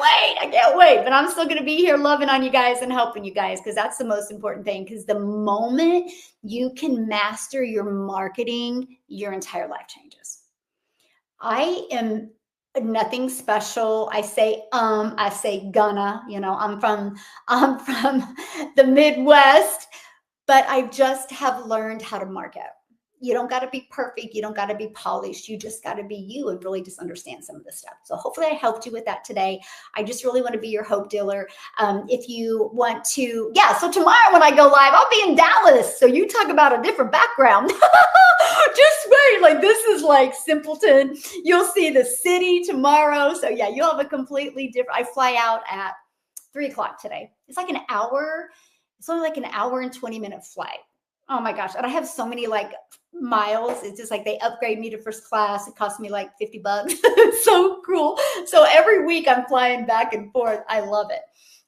wait. But I'm still going to be here loving on you guys and helping you guys, because that's the most important thing. Because the moment you can master your marketing, your entire life changes. I am nothing special. I say gonna, I'm from the Midwest. But I just have learned how to market. You don't got to be perfect. You don't got to be polished. You just got to be you and really just understand some of this stuff. So hopefully I helped you with that today. I just really want to be your hope dealer. If you want to, so tomorrow when I go live, I'll be in Dallas. So you talk about a different background. Just wait. Like, this is like simpleton. You'll see the city tomorrow. So yeah, you'll have a completely different, I fly out at 3:00 today. It's like an hour. It's only like an hour and 20-minute flight. Oh my gosh. And I have so many like miles. It's just like they upgrade me to first class. It cost me like $50. It's so cool. So every week I'm flying back and forth. I love it.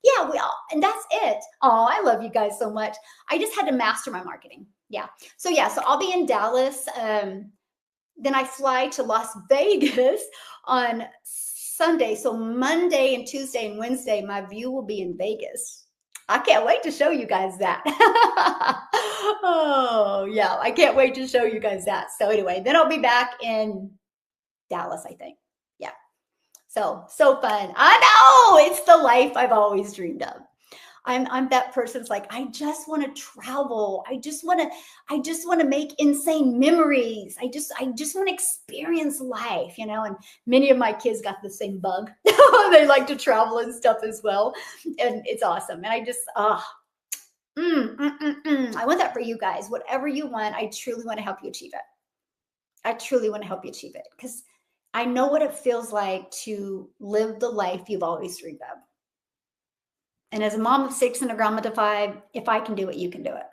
Yeah, and that's it. Oh, I love you guys so much. I just had to master my marketing. Yeah. So I'll be in Dallas. Then I fly to Las Vegas on Sunday. So Monday and Tuesday and Wednesday, my view will be in Vegas. I can't wait to show you guys that. Oh, yeah. I can't wait to show you guys that. So anyway, then I'll be back in Dallas, I think. Yeah. So fun. I know. It's the life I've always dreamed of. I'm that person that's like, I just want to travel. I just want to make insane memories. I just want to experience life, and many of my kids got the same bug. They like to travel and stuff as well. And it's awesome. And I just, I want that for you guys. Whatever you want, I truly want to help you achieve it. I truly want to help you achieve it, because I know what it feels like to live the life you've always dreamed of. And as a mom of 6 and a grandma of 5, if I can do it, you can do it.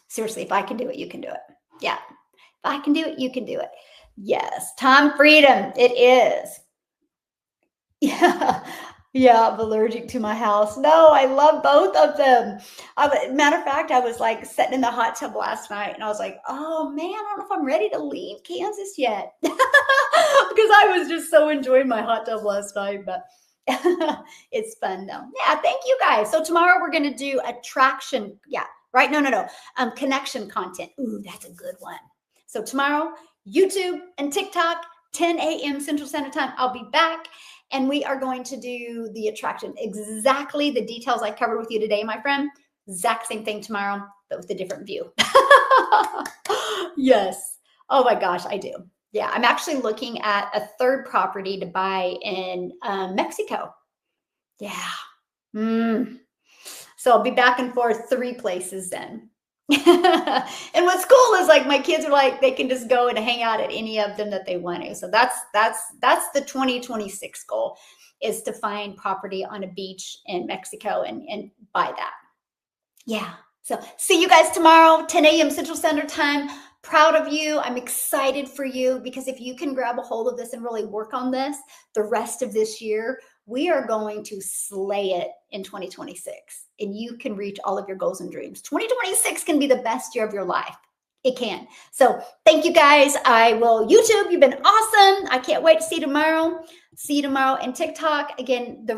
Seriously, if I can do it, you can do it. Yeah. If I can do it, you can do it. Yes. Time freedom. It is. Yeah. Yeah. I'm allergic to my house. No, I love both of them. Matter of fact, I was like sitting in the hot tub last night and I was like, oh man, I don't know if I'm ready to leave Kansas yet. Because I was just so enjoying my hot tub last night. But it's fun though. Yeah, thank you guys. So tomorrow we're going to do attraction. Yeah, right. No. Connection content. Ooh, that's a good one. So tomorrow, YouTube and TikTok, 10 a.m. Central Standard Time. I'll be back and we are going to do the attraction. Exactly the details I covered with you today, my friend. Exact same thing tomorrow, but with a different view. Yes. Oh my gosh, I do. Yeah, I'm actually looking at a third property to buy in Mexico. Yeah. So I'll be back and forth 3 places then. And what's cool is like my kids are like, they can just go and hang out at any of them that they want to. So that's the 2026 goal, is to find property on a beach in Mexico and buy that. Yeah. So see you guys tomorrow, 10 a.m. Central Standard Time. Proud of you. I'm excited for you, because if you can grab a hold of this and really work on this the rest of this year, we are going to slay it in 2026, and you can reach all of your goals and dreams. 2026 can be the best year of your life. It can. So thank you guys. I will YouTube. You've been awesome. I can't wait to see you tomorrow. See you tomorrow. And TikTok, again, the